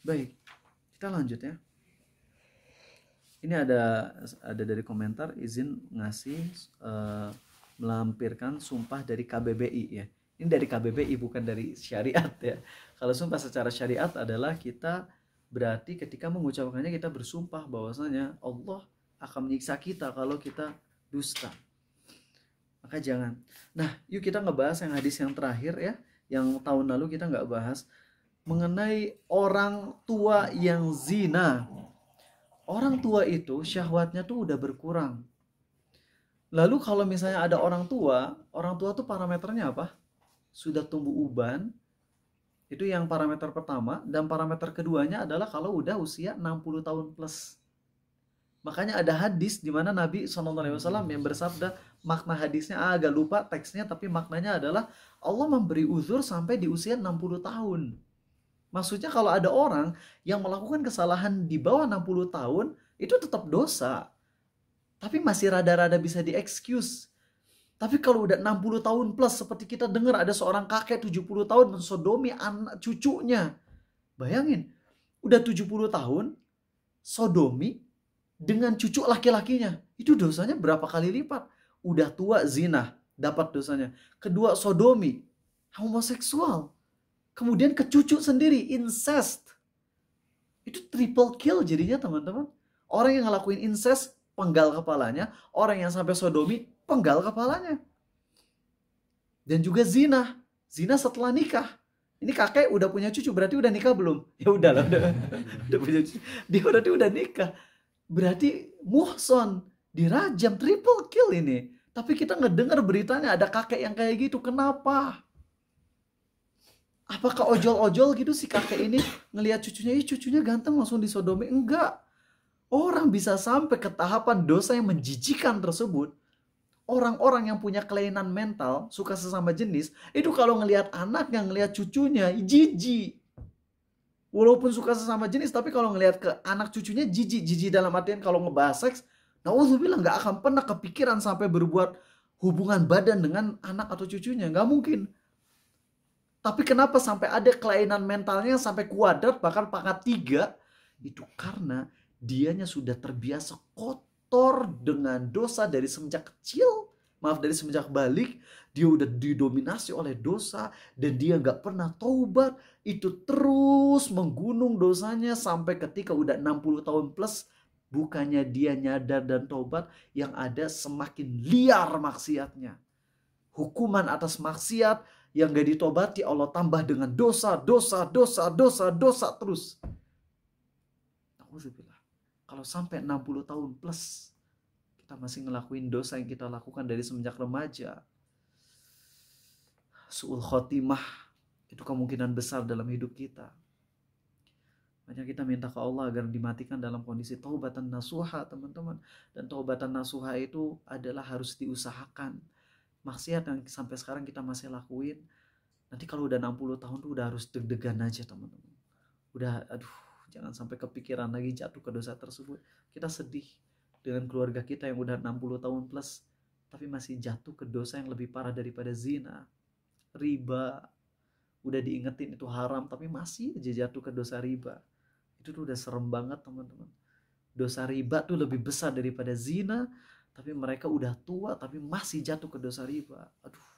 Baik. Kita lanjut ya. Ini ada dari komentar, izin ngasih melampirkan sumpah dari KBBI ya. Ini dari KBBI bukan dari syariat ya. Kalau sumpah secara syariat adalah kita berarti ketika mengucapkannya kita bersumpah bahwasanya Allah akan menyiksa kita kalau kita dusta. Maka jangan. Nah, yuk kita ngebahas yang hadis yang terakhir ya, yang tahun lalu kita nggak bahas, mengenai orang tua yang zina. Orang tua itu syahwatnya tuh udah berkurang. Lalu kalau misalnya ada orang tua tuh parameternya apa? Sudah tumbuh uban, itu yang parameter pertama, dan parameter keduanya adalah kalau udah usia 60 tahun plus. Makanya ada hadis di mana Nabi SAW yang bersabda, makna hadisnya agak lupa teksnya, tapi maknanya adalah Allah memberi uzur sampai di usia 60 tahun. Maksudnya kalau ada orang yang melakukan kesalahan di bawah 60 tahun, itu tetap dosa. Tapi masih rada-rada bisa di-excuse. Tapi kalau udah 60 tahun plus, seperti kita dengar ada seorang kakek 70 tahun mensodomi anak cucunya. Bayangin, udah 70 tahun, sodomi dengan cucu laki-lakinya. Itu dosanya berapa kali lipat? Udah tua zina, dapat dosanya. Kedua sodomi, homoseksual. Kemudian ke cucu sendiri, incest. Itu triple kill jadinya teman-teman. Orang yang ngelakuin incest, penggal kepalanya. Orang yang sampai sodomi, penggal kepalanya. Dan juga zina. Zina setelah nikah. Ini kakek udah punya cucu, berarti udah nikah belum? Ya udahlah, udah punya cucu. Dia berarti udah nikah. Berarti muhson, dirajam, triple kill ini. Tapi kita ngedengar beritanya ada kakek yang kayak gitu. Kenapa? Apakah ojol-ojol gitu si kakek ini ngelihat cucunya, cucunya ganteng langsung disodomi? Enggak. Orang bisa sampai ke tahapan dosa yang menjijikan tersebut. Orang-orang yang punya kelainan mental, suka sesama jenis, itu kalau ngelihat anak yang ngelihat cucunya, jijik. Walaupun suka sesama jenis, tapi kalau ngelihat ke anak cucunya, jijik. Jijik dalam artian kalau ngebahas seks, nauzubillah nggak akan pernah kepikiran sampai berbuat hubungan badan dengan anak atau cucunya. Nggak mungkin. Tapi kenapa sampai ada kelainan mentalnya sampai kuadrat, bahkan pangkat 3? Itu karena dianya sudah terbiasa kotor dengan dosa dari semenjak kecil. Maaf, dari semenjak balik. Dia udah didominasi oleh dosa. Dan dia gak pernah taubat. Itu terus menggunung dosanya sampai ketika udah 60 tahun plus. Bukannya dia nyadar dan taubat, yang ada semakin liar maksiatnya. Hukuman atas maksiat yang gak ditobati Allah tambah dengan dosa terus. Alhamdulillah. Kalau sampai 60 tahun plus kita masih ngelakuin dosa yang kita lakukan dari semenjak remaja, su'ul khotimah itu kemungkinan besar dalam hidup kita. Makanya kita minta ke Allah agar dimatikan dalam kondisi taubatan nasuha, teman-teman. Dan taubatan nasuha itu adalah harus diusahakan. Maksiat yang sampai sekarang kita masih lakuin, nanti kalau udah 60 tahun tuh udah harus deg-degan aja teman-teman. Udah aduh, jangan sampai kepikiran lagi jatuh ke dosa tersebut. Kita sedih dengan keluarga kita yang udah 60 tahun plus tapi masih jatuh ke dosa yang lebih parah daripada zina, riba. Udah diingetin itu haram tapi masih aja jatuh ke dosa riba. Itu tuh udah serem banget teman-teman. Dosa riba tuh lebih besar daripada zina, tapi mereka udah tua tapi masih jatuh ke dosa riba. Aduh,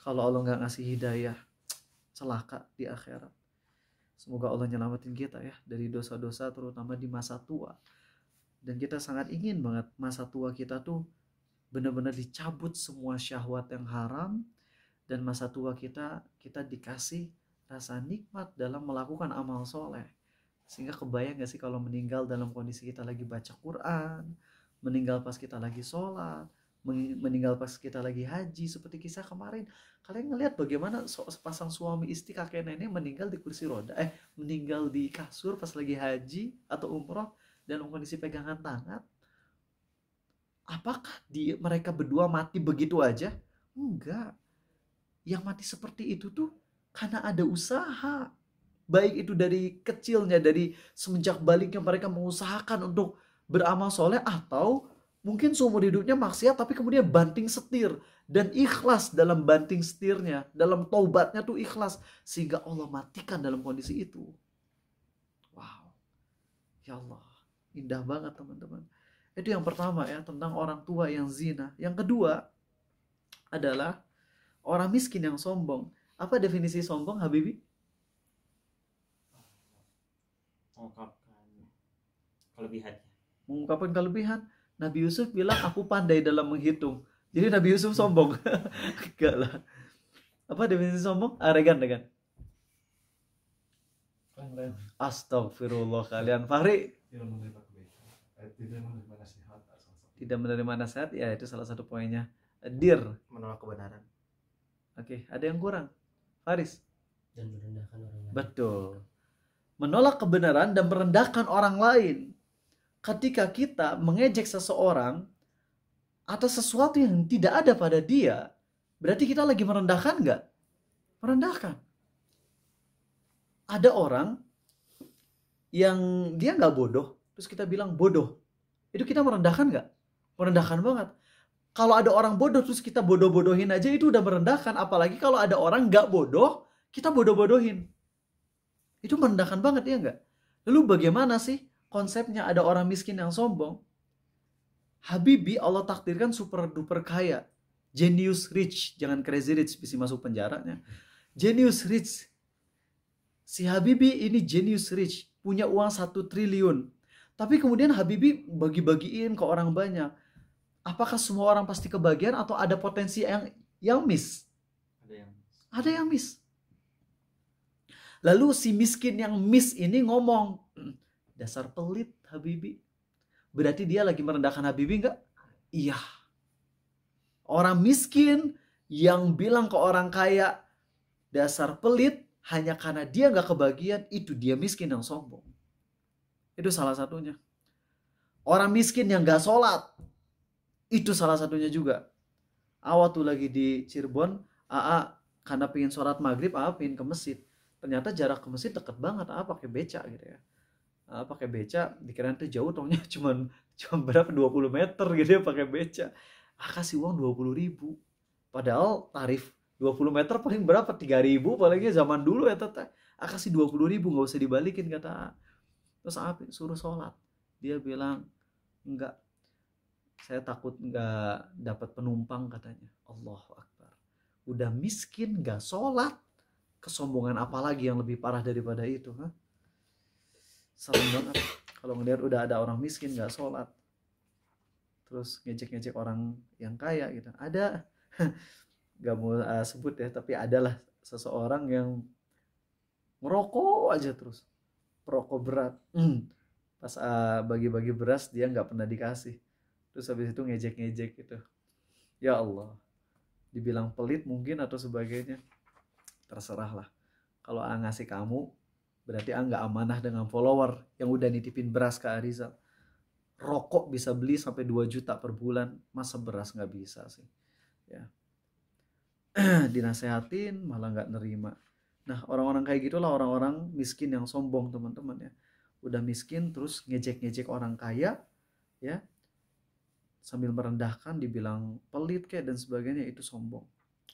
kalau Allah nggak ngasih hidayah, celaka di akhirat. Semoga Allah nyelamatin kita ya dari dosa-dosa terutama di masa tua. Dan kita sangat ingin banget masa tua kita tuh benar-benar dicabut semua syahwat yang haram, dan masa tua kita dikasih rasa nikmat dalam melakukan amal soleh. Sehingga kebayang gak sih kalau meninggal dalam kondisi kita lagi baca Quran, meninggal pas kita lagi sholat, meninggal pas kita lagi haji, seperti kisah kemarin. Kalian ngelihat bagaimana sepasang suami istri kakek nenek meninggal di kursi roda, meninggal di kasur pas lagi haji atau umroh dalam kondisi pegangan tangan. Apakah mereka berdua mati begitu aja? Enggak. Yang mati seperti itu tuh karena ada usaha. Baik itu dari kecilnya, dari semenjak baliknya mereka mengusahakan untuk beramal soleh, atau mungkin seumur hidupnya maksiat tapi kemudian banting setir dan ikhlas dalam banting setirnya, dalam taubatnya tuh ikhlas sehingga Allah matikan dalam kondisi itu. Wow. Ya Allah, indah banget teman-teman. Itu yang pertama ya, tentang orang tua yang zina. Yang kedua adalah orang miskin yang sombong. Apa definisi sombong, Habibi? Mengungkapkan kelebihannya. Mengungkapkan kelebihan. Nabi Yusuf bilang aku pandai dalam menghitung. Jadi Nabi Yusuf sombong. Enggak lah. Apa definisi sombong? Regan. Astagfirullah kalian. Fahri? Tidak menerima nasihat. Ya itu salah satu poinnya. Dir. Menolak kebenaran. Oke, ada yang kurang? Faris? Dan merendahkan orang lain. Betul. Menolak kebenaran dan merendahkan orang lain. Ketika kita mengejek seseorang atas sesuatu yang tidak ada pada dia, berarti kita lagi merendahkan nggak? Merendahkan. Ada orang yang dia nggak bodoh, terus kita bilang bodoh. Itu kita merendahkan nggak? Merendahkan banget. Kalau ada orang bodoh terus kita bodoh-bodohin aja, itu udah merendahkan. Apalagi kalau ada orang nggak bodoh, kita bodoh-bodohin. Itu merendahkan banget ya nggak? Lalu bagaimana sih konsepnya ada orang miskin yang sombong? Habibi Allah takdirkan super duper kaya. Genius rich. Jangan crazy rich, bisa masuk penjaranya. Genius rich. Si Habibi ini genius rich. Punya uang 1 triliun. Tapi kemudian Habibi bagi-bagiin ke orang banyak. Apakah semua orang pasti kebagian atau ada potensi yang miss? Ada yang miss. Lalu si miskin yang miss ini ngomong, dasar pelit Habibi. Berarti dia lagi merendahkan Habibi enggak? Iya. Orang miskin yang bilang ke orang kaya, dasar pelit, hanya karena dia enggak kebagian, itu dia miskin yang sombong. Itu salah satunya. Orang miskin yang enggak sholat, itu salah satunya juga. Awal tuh lagi di Cirebon, karena pengen sholat maghrib, pengen ke masjid. Ternyata jarak ke masjid deket banget, pakai beca gitu ya. Pakai beca, dikirain tuh jauh, taunya cuma berapa 20 meter gitu ya pakai beca. Kasih uang 20.000. Padahal tarif 20 meter paling berapa? 3.000 palingnya zaman dulu ya teteh. Kasih 20.000, nggak usah dibalikin kata. Terus suruh sholat. Dia bilang enggak. Saya takut nggak dapat penumpang katanya. Allahu Akbar. Udah miskin nggak sholat. Kesombongan apalagi yang lebih parah daripada itu? Serem banget kalau ngeliat udah ada orang miskin nggak sholat, terus ngejek-ngejek orang yang kaya gitu. Ada, nggak mau sebut ya, tapi adalah seseorang yang ngerokok aja terus, perokok berat. Pas bagi-bagi beras dia nggak pernah dikasih, terus habis itu ngejek-ngejek gitu. Ya Allah, dibilang pelit mungkin atau sebagainya, terserah lah. Kalau ngasih kamu, berarti nggak amanah dengan follower yang udah nitipin beras ke Arizal. Rokok bisa beli sampai 2 juta per bulan, masa beras nggak bisa sih? Ya. Dinasehatin malah nggak nerima. Nah, orang-orang kayak gitulah orang-orang miskin yang sombong, teman-teman ya. Udah miskin terus ngejek-ngejek orang kaya, ya. Sambil merendahkan, dibilang pelit kayak dan sebagainya, itu sombong.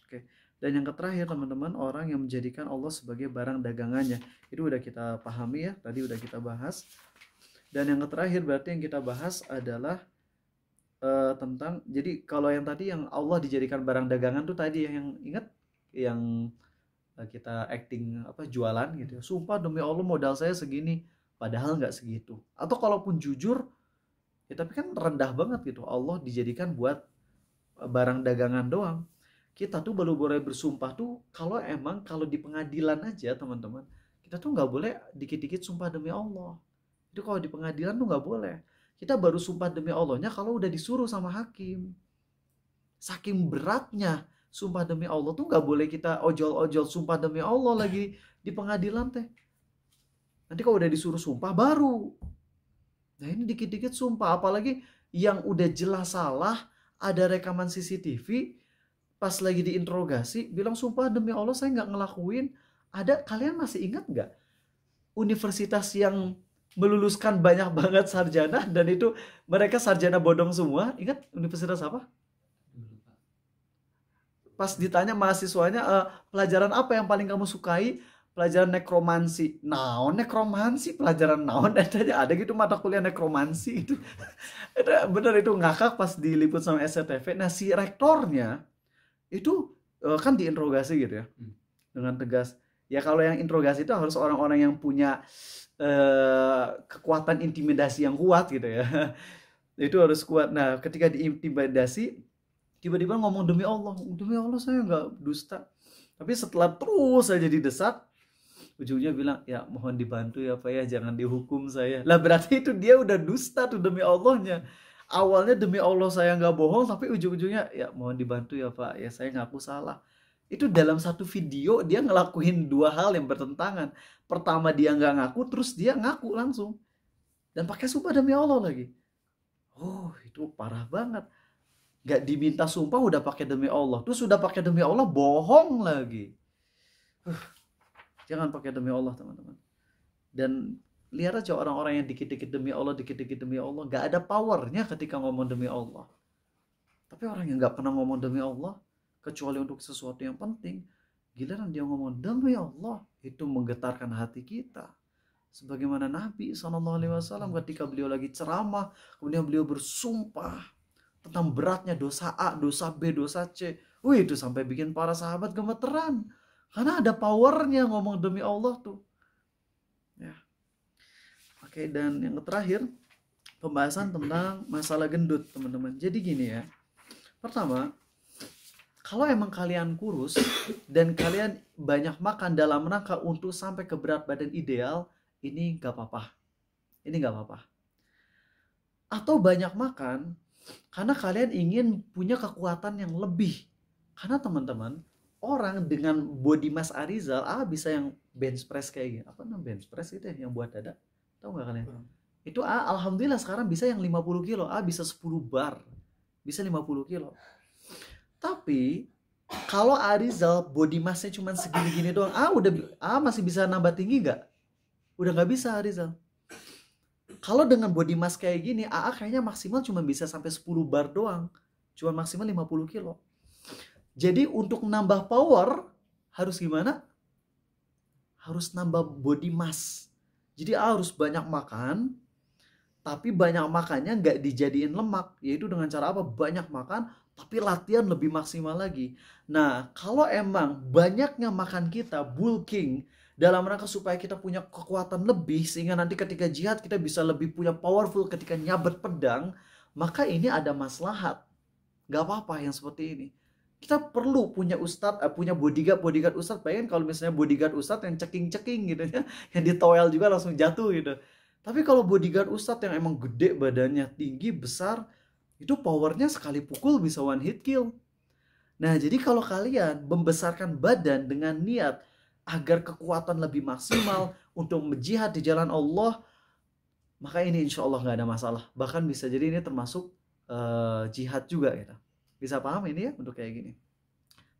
Oke. Dan yang terakhir teman-teman, orang yang menjadikan Allah sebagai barang dagangannya. Itu udah kita pahami ya, tadi udah kita bahas. Dan yang terakhir berarti yang kita bahas adalah tentang, jadi kalau yang tadi yang Allah dijadikan barang dagangan tuh tadi yang ingat, yang kita acting jualan gitu ya. Sumpah demi Allah modal saya segini, padahal nggak segitu. Atau kalaupun jujur, ya tapi kan rendah banget gitu. Allah dijadikan buat barang dagangan doang. Kita tuh baru boleh bersumpah tuh kalau di pengadilan aja teman-teman. Kita tuh nggak boleh dikit-dikit sumpah demi Allah. Itu kalau di pengadilan tuh nggak boleh. Kita baru sumpah demi Allahnya kalau udah disuruh sama hakim. Saking beratnya sumpah demi Allah tuh nggak boleh kita ojol-ojol sumpah demi Allah lagi di pengadilan teh. Nanti kalau udah disuruh sumpah baru. Nah ini dikit-dikit sumpah, apalagi yang udah jelas salah, ada rekaman CCTV, pas lagi diinterogasi, bilang sumpah demi Allah saya nggak ngelakuin. Kalian masih ingat nggak? Universitas yang meluluskan banyak banget sarjana, dan itu mereka sarjana bodong semua. Ingat universitas apa? Pas ditanya mahasiswanya, pelajaran apa yang paling kamu sukai? Pelajaran nekromansi. Naon nekromansi? Pelajaran naon? Ada gitu mata kuliah nekromansi itu. Bener itu ngakak pas diliput sama SCTV. Nah si rektornya itu kan diinterogasi gitu ya. Dengan tegas. Ya kalau yang interogasi itu harus orang-orang yang punya kekuatan intimidasi yang kuat gitu ya. Itu harus kuat. Nah ketika diintimidasi, tiba-tiba ngomong demi Allah saya nggak dusta. Tapi setelah terus saja didesak, ujungnya bilang ya mohon dibantu ya Pak ya, jangan dihukum saya. Lah berarti itu dia udah dusta tuh demi Allahnya. Awalnya demi Allah saya nggak bohong, tapi ujung-ujungnya ya mohon dibantu ya Pak ya, saya ngaku salah. Itu dalam satu video dia ngelakuin dua hal yang bertentangan. Pertama dia nggak ngaku, terus dia ngaku langsung dan pakai sumpah demi Allah lagi. Oh itu parah banget. Gak diminta sumpah udah pakai demi Allah, terus udah pakai demi Allah bohong lagi. Jangan pakai demi Allah teman-teman. Dan lihat aja orang-orang yang dikit-dikit demi Allah, gak ada powernya ketika ngomong demi Allah. Tapi orang yang gak pernah ngomong demi Allah, kecuali untuk sesuatu yang penting, giliran dia ngomong demi Allah, itu menggetarkan hati kita. Sebagaimana Nabi SAW ketika beliau lagi ceramah, kemudian beliau bersumpah tentang beratnya dosa A, dosa B, dosa C. Itu sampai bikin para sahabat gemeteran. Karena ada powernya ngomong demi Allah tuh. Ya. Oke, dan yang terakhir, pembahasan tentang masalah gendut, teman-teman. Jadi gini ya. Pertama, kalau emang kalian kurus dan kalian banyak makan dalam rangka untuk sampai ke berat badan ideal, ini gak apa-apa. Ini gak apa-apa. Atau banyak makan karena kalian ingin punya kekuatan yang lebih. Karena teman-teman, orang dengan body mass Arizal, bisa yang bench press kayak gini. Apa namanya bench press itu ya, yang buat dada? Tahu nggak kalian? Itu alhamdulillah sekarang bisa yang 50 kilo. Bisa 10 bar. Bisa 50 kilo. Tapi, kalau Arizal body massnya cuma segini-gini doang, masih bisa nambah tinggi nggak? Udah nggak bisa Arizal. Kalau dengan body mass kayak gini, kayaknya maksimal cuma bisa sampai 10 bar doang. Cuma maksimal 50 kilo. Jadi untuk nambah power, harus gimana? Harus nambah body mass. Jadi harus banyak makan, tapi banyak makannya nggak dijadiin lemak. Yaitu dengan cara apa? Banyak makan, tapi latihan lebih maksimal lagi. Nah, kalau emang banyaknya makan kita, bulking, dalam rangka supaya kita punya kekuatan lebih, sehingga nanti ketika jihad kita bisa lebih punya powerful ketika nyabet pedang, maka ini ada maslahat. Gak apa-apa yang seperti ini. Kita perlu punya ustadz, punya bodyguard ustadz. Bayangin kalau misalnya bodyguard ustadz yang ceking-ceking gitu ya, yang ditoel juga langsung jatuh gitu. Tapi kalau bodyguard ustadz yang emang gede badannya, tinggi, besar, itu powernya sekali pukul bisa one hit kill. Nah jadi kalau kalian membesarkan badan dengan niat agar kekuatan lebih maksimal untuk menjihad di jalan Allah, maka ini insya Allah nggak ada masalah. Bahkan bisa jadi ini termasuk jihad juga gitu. Bisa paham ini ya untuk kayak gini.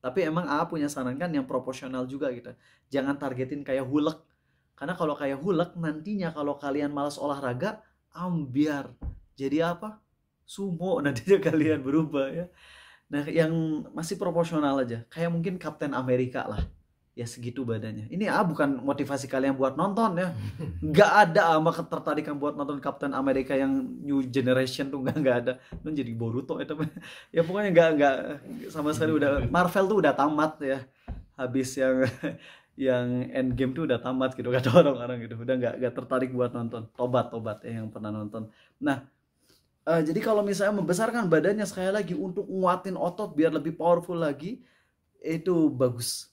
Tapi emang punya sarankan yang proporsional juga gitu. Jangan targetin kayak hulek. Karena kalau kayak hulek nantinya kalau kalian malas olahraga, ambiar. Jadi apa? Sumo nantinya kalian berubah ya. Nah yang masih proporsional aja. Kayak mungkin Kapten Amerika lah. Ya segitu badannya. Ini bukan motivasi kalian buat nonton ya. Nggak ada sama ketertarikan buat nonton Captain America yang New Generation tuh nggak ada. Itu jadi Boruto itu. Ya pokoknya nggak sama sekali udah Marvel tuh udah tamat ya. habis yang yang end game tuh udah tamat gitu kata orang-orang gitu, udah nggak tertarik buat nonton. Tobat ya yang pernah nonton. Nah, jadi kalau misalnya membesarkan badannya sekali lagi untuk nguatin otot biar lebih powerful lagi, itu bagus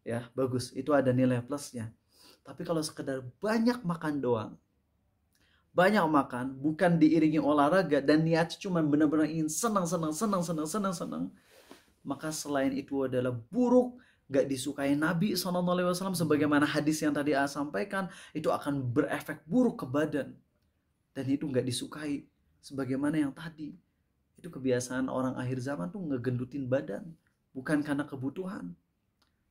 ya, bagus, itu ada nilai plusnya. Tapi kalau sekedar banyak makan doang, banyak makan bukan diiringi olahraga dan niatnya cuma benar-benar ingin senang, maka selain itu adalah buruk, gak disukai Nabi SAW, sebagaimana hadis yang tadi saya sampaikan, itu akan berefek buruk ke badan dan itu gak disukai. Sebagaimana yang tadi, itu kebiasaan orang akhir zaman tuh ngegendutin badan bukan karena kebutuhan.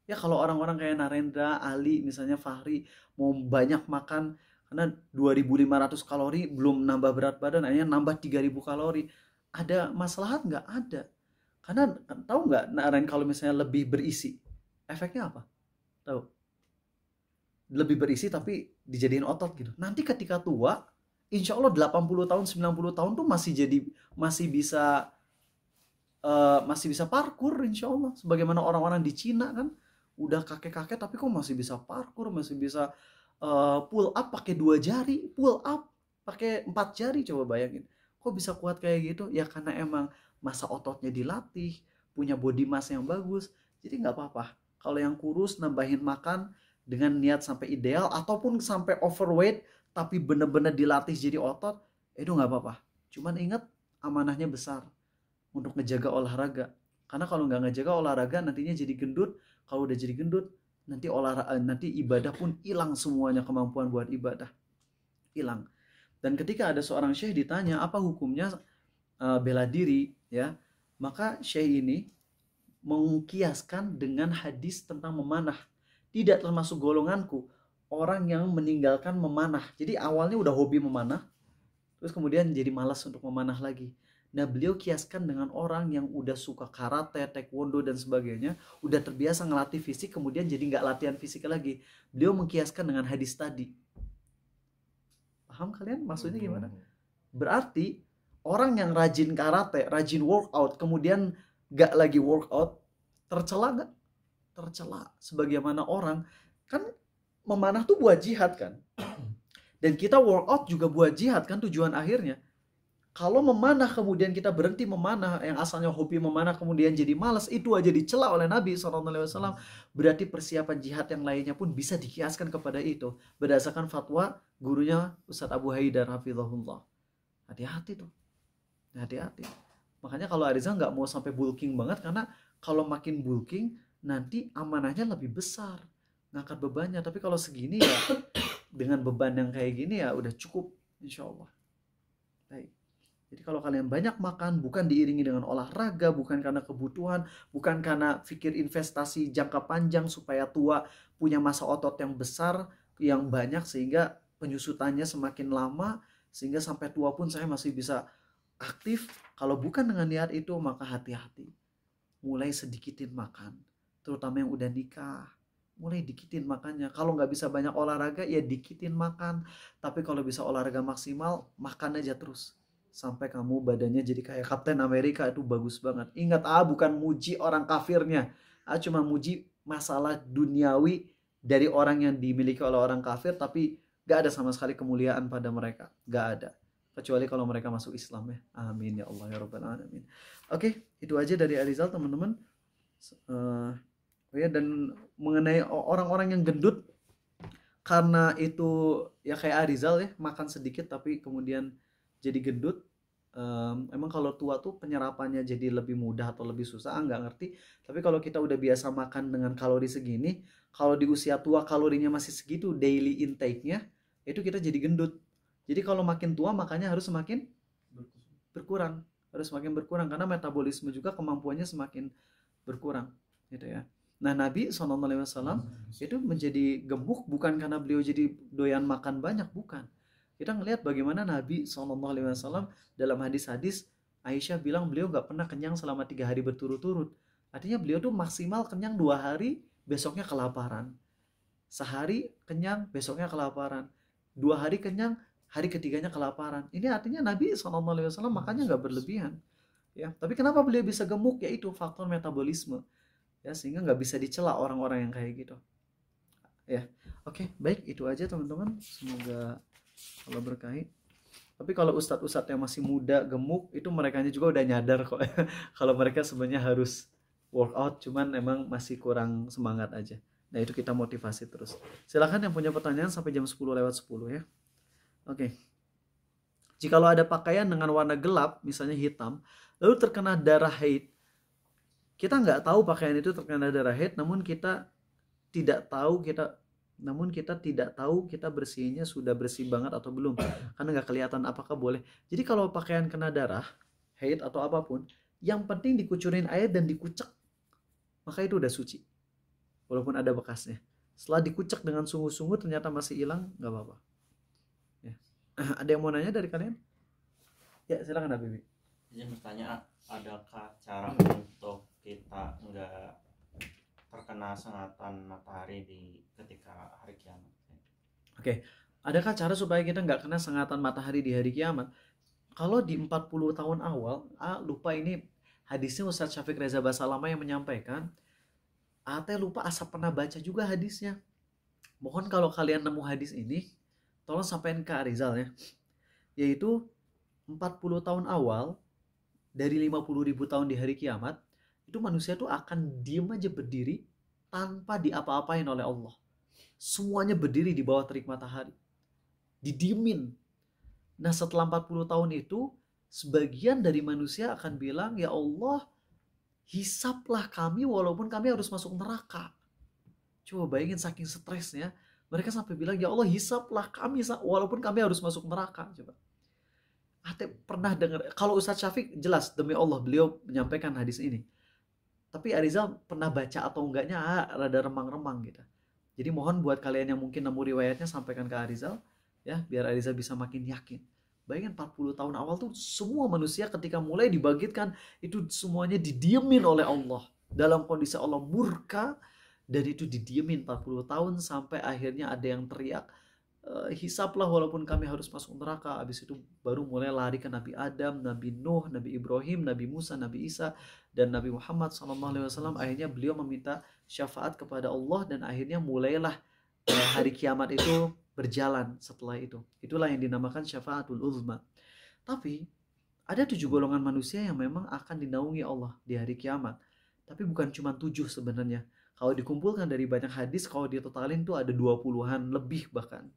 Ya kalau orang-orang kayak Narendra, Ali, misalnya Fahri mau banyak makan karena 2.500 kalori belum nambah berat badan, akhirnya nambah 3.000 kalori. Ada masalah nggak? Ada. Karena tahu nggak Naren kalau misalnya lebih berisi, efeknya apa? Tahu? Lebih berisi tapi dijadiin otot gitu. Nanti ketika tua, insya Allah 80 tahun, 90 tahun tuh masih bisa parkur insya Allah. Sebagaimana orang-orang di Cina kan, udah kakek-kakek tapi kok masih bisa parkur, masih bisa pull up pakai 2 jari, pull up pakai 4 jari, coba bayangin. Kok bisa kuat kayak gitu? Ya karena emang masa ototnya dilatih, punya body mass yang bagus. Jadi nggak apa-apa. Kalau yang kurus nambahin makan dengan niat sampai ideal ataupun sampai overweight tapi benar-benar dilatih jadi otot, itu nggak apa-apa. Cuman ingat amanahnya besar untuk ngejaga olahraga. Karena kalau nggak ngejaga olahraga nantinya jadi gendut. Kalau udah jadi gendut, nanti ibadah pun hilang semuanya, kemampuan buat ibadah hilang. Dan ketika ada seorang syekh ditanya apa hukumnya bela diri, ya, maka syekh ini mengkiaskan dengan hadis tentang memanah. Tidak termasuk golonganku orang yang meninggalkan memanah. Jadi awalnya udah hobi memanah, terus kemudian jadi malas untuk memanah lagi. Nah, beliau kiaskan dengan orang yang udah suka karate, taekwondo dan sebagainya, udah terbiasa ngelatih fisik, kemudian jadi nggak latihan fisik lagi. Beliau mengkiaskan dengan hadis tadi. Paham kalian maksudnya gimana? Berarti orang yang rajin karate, rajin workout, kemudian nggak lagi workout, tercela nggak? Tercela. Sebagaimana orang kan memanah tuh buat jihad kan, dan kita workout juga buat jihad kan tujuan akhirnya. Kalau memanah kemudian kita berhenti memanah, yang asalnya hobi memanah kemudian jadi malas, itu aja dicela oleh Nabi SAW. Berarti persiapan jihad yang lainnya pun bisa dikiaskan kepada itu berdasarkan fatwa gurunya Ustadz Abu Haidar hafizahullah. Hati-hati tuh, hati-hati. Makanya kalau Arizal nggak mau sampai bulking banget, karena kalau makin bulking nanti amanahnya lebih besar ngangkat bebannya. Tapi kalau segini ya dengan beban yang kayak gini ya udah cukup insya Allah. Baik. Jadi kalau kalian banyak makan bukan diiringi dengan olahraga, bukan karena kebutuhan, bukan karena pikir investasi jangka panjang supaya tua punya masa otot yang besar, yang banyak sehingga penyusutannya semakin lama, sehingga sampai tua pun saya masih bisa aktif. Kalau bukan dengan niat itu, maka hati-hati. Mulai sedikitin makan, terutama yang udah nikah. Mulai dikitin makannya. Kalau nggak bisa banyak olahraga, ya dikitin makan. Tapi kalau bisa olahraga maksimal, makan aja terus. Sampai kamu badannya jadi kayak Kapten Amerika, itu bagus banget. Ingat, bukan muji orang kafirnya. Cuma muji masalah duniawi dari orang yang dimiliki oleh orang kafir, tapi gak ada sama sekali kemuliaan pada mereka. Gak ada. Kecuali kalau mereka masuk Islam ya. Amin ya Allah ya Rabbal Alamin. Oke, itu aja dari Arizal teman-teman. Dan mengenai orang-orang yang gendut, karena itu ya kayak Arizal ya, makan sedikit tapi kemudian jadi gendut. Emang kalau tua tuh penyerapannya jadi lebih mudah atau lebih susah, nggak ngerti. Tapi kalau kita udah biasa makan dengan kalori segini, kalau di usia tua kalorinya masih segitu daily intake-nya, itu kita jadi gendut. Jadi kalau makin tua makanya harus semakin berkurang, karena metabolisme juga kemampuannya semakin berkurang, gitu ya. Nah, Nabi SAW itu menjadi gemuk bukan karena beliau jadi doyan makan banyak, bukan. Kita ngelihat bagaimana Nabi SAW dalam hadis-hadis, Aisyah bilang beliau gak pernah kenyang selama 3 hari berturut-turut. Artinya beliau tuh maksimal kenyang 2 hari, besoknya kelaparan. Sehari kenyang, besoknya kelaparan. 2 hari kenyang, hari ketiganya kelaparan. Ini artinya Nabi SAW makannya gak berlebihan. Ya, tapi kenapa beliau bisa gemuk? Yaitu faktor metabolisme. ya, sehingga nggak bisa dicela orang-orang yang kayak gitu ya. Oke, baik, itu aja teman-teman, semoga Allah berkahi. Tapi kalau ustadz-ustadz yang masih muda gemuk itu mereka juga udah nyadar kok kalau mereka sebenarnya harus workout, cuman emang masih kurang semangat aja. Nah itu kita motivasi terus. Silahkan yang punya pertanyaan sampai jam 10:10 ya. Oke. Jikalau ada pakaian dengan warna gelap, misalnya hitam, lalu terkena darah haid, kita nggak tahu pakaian itu terkena darah haid, namun kita tidak tahu kita bersihnya sudah bersih banget atau belum, karena nggak kelihatan apakah boleh. Jadi kalau pakaian kena darah haid atau apapun, yang penting dikucurin air dan dikucek, maka itu udah suci walaupun ada bekasnya. Setelah dikucek dengan sungguh-sungguh ternyata masih hilang, nggak apa-apa ya. Ada yang mau nanya dari kalian? Ya silakan Habibie. Izin bertanya, adakah cara untuk kita nggak terkena sengatan matahari ketika hari kiamat? Oke, adakah cara supaya kita nggak kena sengatan matahari di hari kiamat? Kalau di 40 tahun awal, lupa ini hadisnya Ustadz Syafiq Reza Basalama yang menyampaikan. Lupa asap pernah baca juga hadisnya. Mohon kalau kalian nemu hadis ini, tolong sampaikan ke Arizal ya. Yaitu 40 tahun awal, dari 50.000 tahun di hari kiamat, itu manusia tuh akan diem aja berdiri tanpa diapa-apain oleh Allah. Semuanya berdiri di bawah terik matahari. Didiemin. Nah setelah 40 tahun itu, sebagian dari manusia akan bilang, ya Allah, hisaplah kami walaupun kami harus masuk neraka. Coba bayangin saking stresnya, mereka sampai bilang, ya Allah hisaplah kami walaupun kami harus masuk neraka. Coba. Pernah dengar, kalau Ustadz Syafiq jelas demi Allah beliau menyampaikan hadis ini. Tapi Arizal pernah baca atau enggaknya rada remang-remang gitu. Jadi mohon buat kalian yang mungkin nemu riwayatnya sampaikan ke Arizal ya, biar Arizal bisa makin yakin. Bayangin 40 tahun awal tuh semua manusia ketika mulai dibangkitkan itu semuanya didiemin oleh Allah. Dalam kondisi Allah murka, dan itu didiemin 40 tahun sampai akhirnya ada yang teriak, hisaplah walaupun kami harus masuk neraka. Habis itu baru mulai lari ke Nabi Adam, Nabi Nuh, Nabi Ibrahim, Nabi Musa, Nabi Isa, dan Nabi Muhammad SAW. Akhirnya beliau meminta syafaat kepada Allah dan akhirnya mulailah hari kiamat itu berjalan setelah itu. Itulah yang dinamakan syafaatul uzma. Tapi ada 7 golongan manusia yang memang akan dinaungi Allah di hari kiamat. Tapi bukan cuma 7 sebenarnya. Kalau dikumpulkan dari banyak hadis, kalau ditotalin tuh ada 20-an lebih bahkan.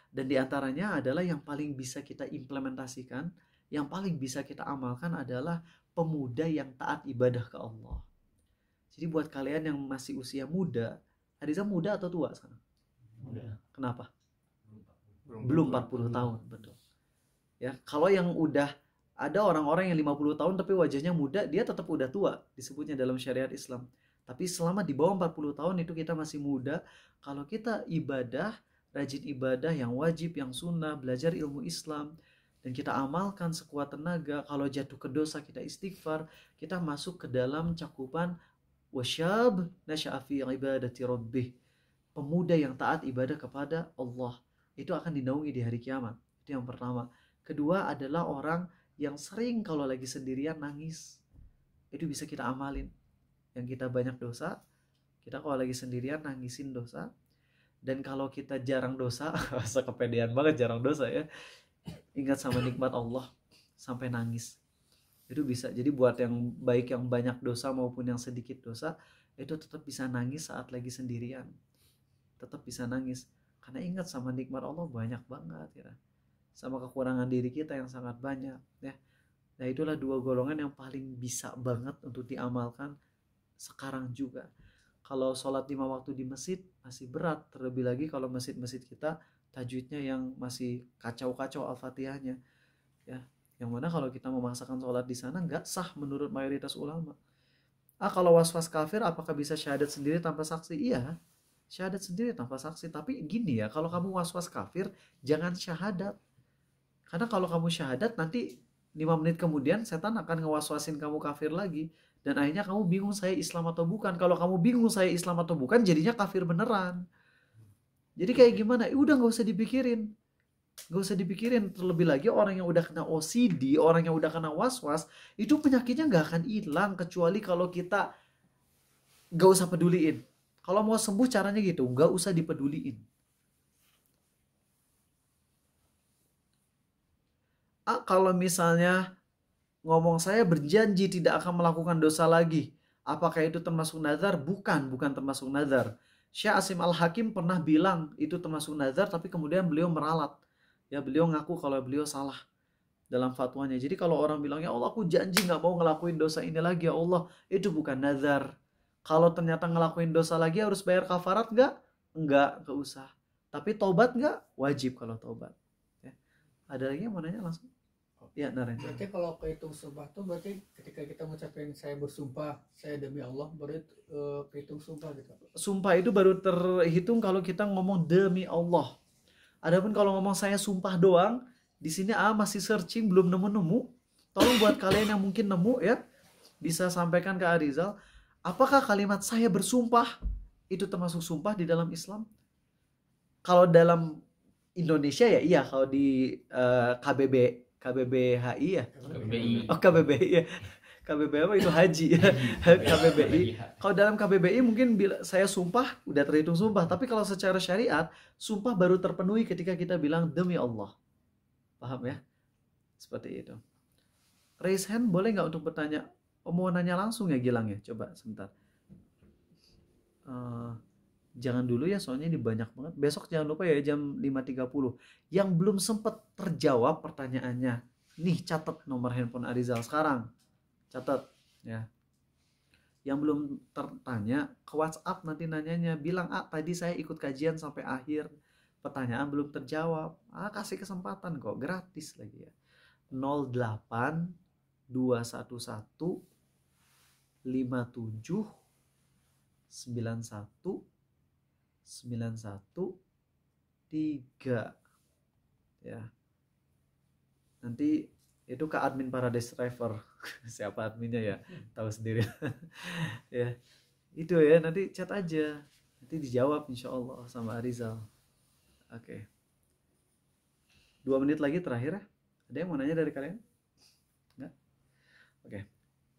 Dan diantaranya adalah yang paling bisa kita implementasikan, yang paling bisa kita amalkan adalah pemuda yang taat ibadah ke Allah. Jadi buat kalian yang masih usia muda, Ariza muda atau tua sekarang? Muda. Kenapa? Belum 40 tahun, betul. Ya, kalau yang udah ada orang-orang yang 50 tahun tapi wajahnya muda, dia tetap udah tua, disebutnya dalam syariat Islam. Tapi selama di bawah 40 tahun itu kita masih muda. Kalau kita ibadah, rajin ibadah yang wajib, yang sunnah, belajar ilmu Islam, dan kita amalkan sekuat tenaga, kalau jatuh ke dosa kita istighfar, kita masuk ke dalam cakupan wasyab nasya'a fi ibadati rabbih, pemuda yang taat ibadah kepada Allah. Itu akan dinaungi di hari kiamat. Itu yang pertama. Kedua adalah orang yang sering kalau lagi sendirian nangis. Itu bisa kita amalin. Yang kita banyak dosa, kita kalau lagi sendirian nangisin dosa. Dan kalau kita jarang dosa, sekepedean banget jarang dosa ya, ingat sama nikmat Allah sampai nangis. Itu bisa. Jadi buat yang baik yang banyak dosa maupun yang sedikit dosa, itu tetap bisa nangis saat lagi sendirian. Tetap bisa nangis. Karena ingat sama nikmat Allah banyak banget ya. Sama kekurangan diri kita yang sangat banyak ya. Nah itulah 2 golongan yang paling bisa banget untuk diamalkan sekarang juga. Kalau sholat 5 waktu di masjid masih berat, terlebih lagi kalau masjid-masjid kita tajwidnya yang masih kacau-kacau Al-Fatihahnya ya. Yang mana kalau kita memaksakan sholat di sana nggak sah menurut mayoritas ulama. Kalau was-was kafir apakah bisa syahadat sendiri tanpa saksi? Iya, syahadat sendiri tanpa saksi. Tapi gini ya, kalau kamu was-was kafir jangan syahadat. Karena kalau kamu syahadat nanti 5 menit kemudian setan akan ngewas-wasin kamu kafir lagi. Dan akhirnya kamu bingung saya Islam atau bukan. Kalau kamu bingung saya Islam atau bukan, jadinya kafir beneran. Jadi kayak gimana? Udah gak usah dipikirin. Gak usah dipikirin. Terlebih lagi orang yang udah kena OCD, orang yang udah kena was-was, itu penyakitnya gak akan hilang. Kecuali kalau kita Nggak usah peduliin. Kalau mau sembuh caranya gitu, nggak usah dipeduliin. Kalau misalnya ngomong saya berjanji tidak akan melakukan dosa lagi, apakah itu termasuk nazar? Bukan, bukan termasuk nazar. Syekh Asim Al-Hakim pernah bilang itu termasuk nazar, tapi kemudian beliau meralat. Ya, beliau ngaku kalau beliau salah dalam fatwanya. Jadi kalau orang bilang, ya Allah aku janji nggak mau ngelakuin dosa ini lagi ya Allah, itu bukan nazar. Kalau ternyata ngelakuin dosa lagi harus bayar kafarat nggak? Nggak usah. Tapi tobat nggak? Wajib kalau tobat. Ya. Ada lagi yang mau nanya langsung? Ya, Naren. Berarti kalau kehitung sumpah tuh berarti ketika kita mengucapkan saya bersumpah, saya demi Allah, baru kehitung sumpah gitu. Sumpah itu baru terhitung kalau kita ngomong demi Allah. Adapun kalau ngomong saya sumpah doang, di sini masih searching belum nemu-nemu. Tolong buat kalian yang mungkin nemu ya, bisa sampaikan ke Arizal, apakah kalimat saya bersumpah itu termasuk sumpah di dalam Islam? Kalau dalam Indonesia ya iya, kalau di KBBHI ya. KBBI. Oh, KBBI ya. KBBI apa itu haji ya. KBBI. Kalau dalam KBBI mungkin saya sumpah udah terhitung sumpah, tapi kalau secara syariat sumpah baru terpenuhi ketika kita bilang demi Allah. Paham ya? Seperti itu. Raise hand boleh nggak untuk bertanya? Mau nanya langsung ya Gilang ya? Coba sebentar. Jangan dulu ya, soalnya ini banyak banget. Besok jangan lupa ya jam 5.30. Yang belum sempat terjawab pertanyaannya, nih catat nomor handphone Arizal sekarang. Catat ya. Yang belum tertanya ke WhatsApp nanti nanyanya, bilang tadi saya ikut kajian sampai akhir, pertanyaan belum terjawab. Kasih kesempatan kok, gratis lagi ya. 08 211 57 91 913 ya. Nanti itu ke admin Paradise Driver. Siapa adminnya ya? Tahu sendiri. Ya. Itu ya, nanti chat aja. Nanti dijawab insya Allah sama Arizal. Oke. 2 menit lagi terakhir ya. Ada yang mau nanya dari kalian? Enggak? Oke.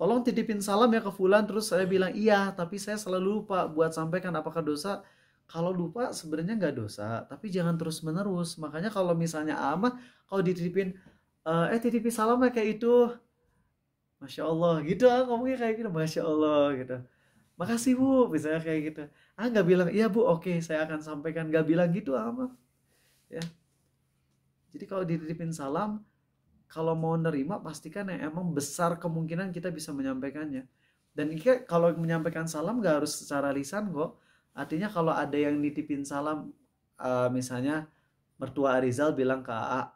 Tolong titipin salam ya ke Fulan. Terus saya bilang iya, tapi saya selalu lupa buat sampaikan apakah dosa. Kalau lupa sebenarnya nggak dosa, tapi jangan terus menerus. Makanya kalau misalnya kalau dititipin, titipin salam ya kayak itu, Masya Allah gitu, ngomongnya kayak gitu, Masya Allah gitu. Makasih Bu, misalnya kayak gitu. Nggak bilang iya Bu, oke saya akan sampaikan, nggak bilang gitu ya. Jadi kalau dititipin salam, kalau mau nerima pastikan yang emang besar kemungkinan kita bisa menyampaikannya. Dan kalau menyampaikan salam nggak harus secara lisan kok. Artinya kalau ada yang nitipin salam, misalnya mertua Arizal bilang ke AA,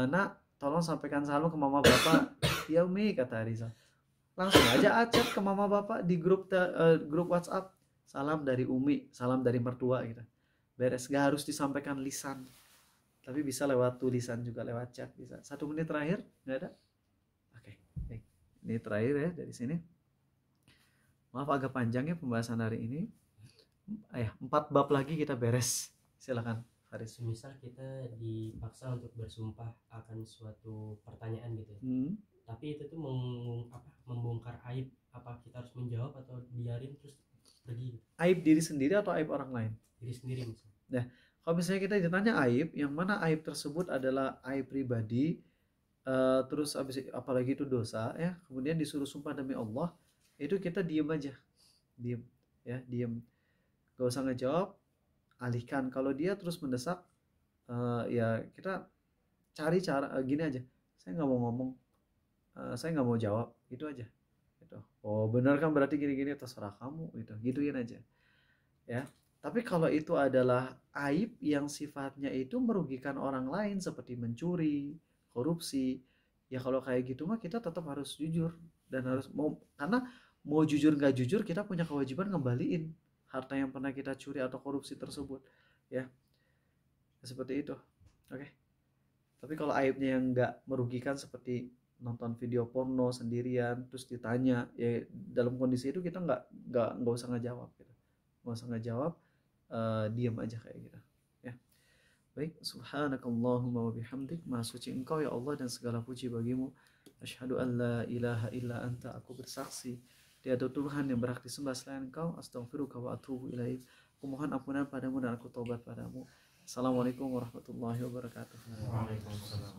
nak tolong sampaikan salam ke mama bapak. Ya Umi, kata Arizal. Langsung aja chat ke mama bapak di grup WhatsApp. Salam dari Umi, salam dari mertua gitu. Beres, gak harus disampaikan lisan. Tapi bisa lewat tulisan juga, lewat chat bisa. 1 menit terakhir, nggak ada? Oke. Ini terakhir ya dari sini. Maaf agak panjang ya pembahasan hari ini. 4 bab lagi kita beres. Silakan Faris. Misal kita dipaksa untuk bersumpah akan suatu pertanyaan gitu. Tapi itu tuh membongkar aib, apa kita harus menjawab atau biarin terus pergi? Aib diri sendiri atau aib orang lain? Diri sendiri misalnya. Nah, kalau misalnya kita ditanya aib, yang mana aib tersebut adalah aib pribadi, terus apalagi itu dosa ya, kemudian disuruh sumpah demi Allah, itu kita diem aja, diem, gak usah ngejawab, alihkan. Kalau dia terus mendesak, ya kita cari cara gini aja, saya nggak mau ngomong, saya nggak mau jawab, gitu aja gitu. Oh benar kan, berarti gini-gini, terserah kamu gitu, gituin aja ya. Tapi kalau itu adalah aib yang sifatnya itu merugikan orang lain seperti mencuri, korupsi, ya kalau kayak gitu mah kita tetap harus jujur dan harus karena mau jujur nggak jujur kita punya kewajiban ngembaliin harta yang pernah kita curi atau korupsi tersebut ya. Seperti itu. Oke. Tapi kalau aibnya yang nggak merugikan seperti nonton video porno sendirian terus ditanya, ya dalam kondisi itu kita nggak usah ngejawab gitu. Nggak usah ngejawab, diam aja kayak gitu ya. Baik, subhanakallahumma wa bihamdik, maha suci engkau ya Allah dan segala puji bagimu. Asyhadu an la ilaha illa anta, aku bersaksi tiada Tuhan yang berhak disembah selain Engkau. Astaghfiruka wa atubu ilaik. Aku mohon ampunan padamu dan aku taubat padamu. Assalamualaikum warahmatullahi wabarakatuh. Waalaikumsalam.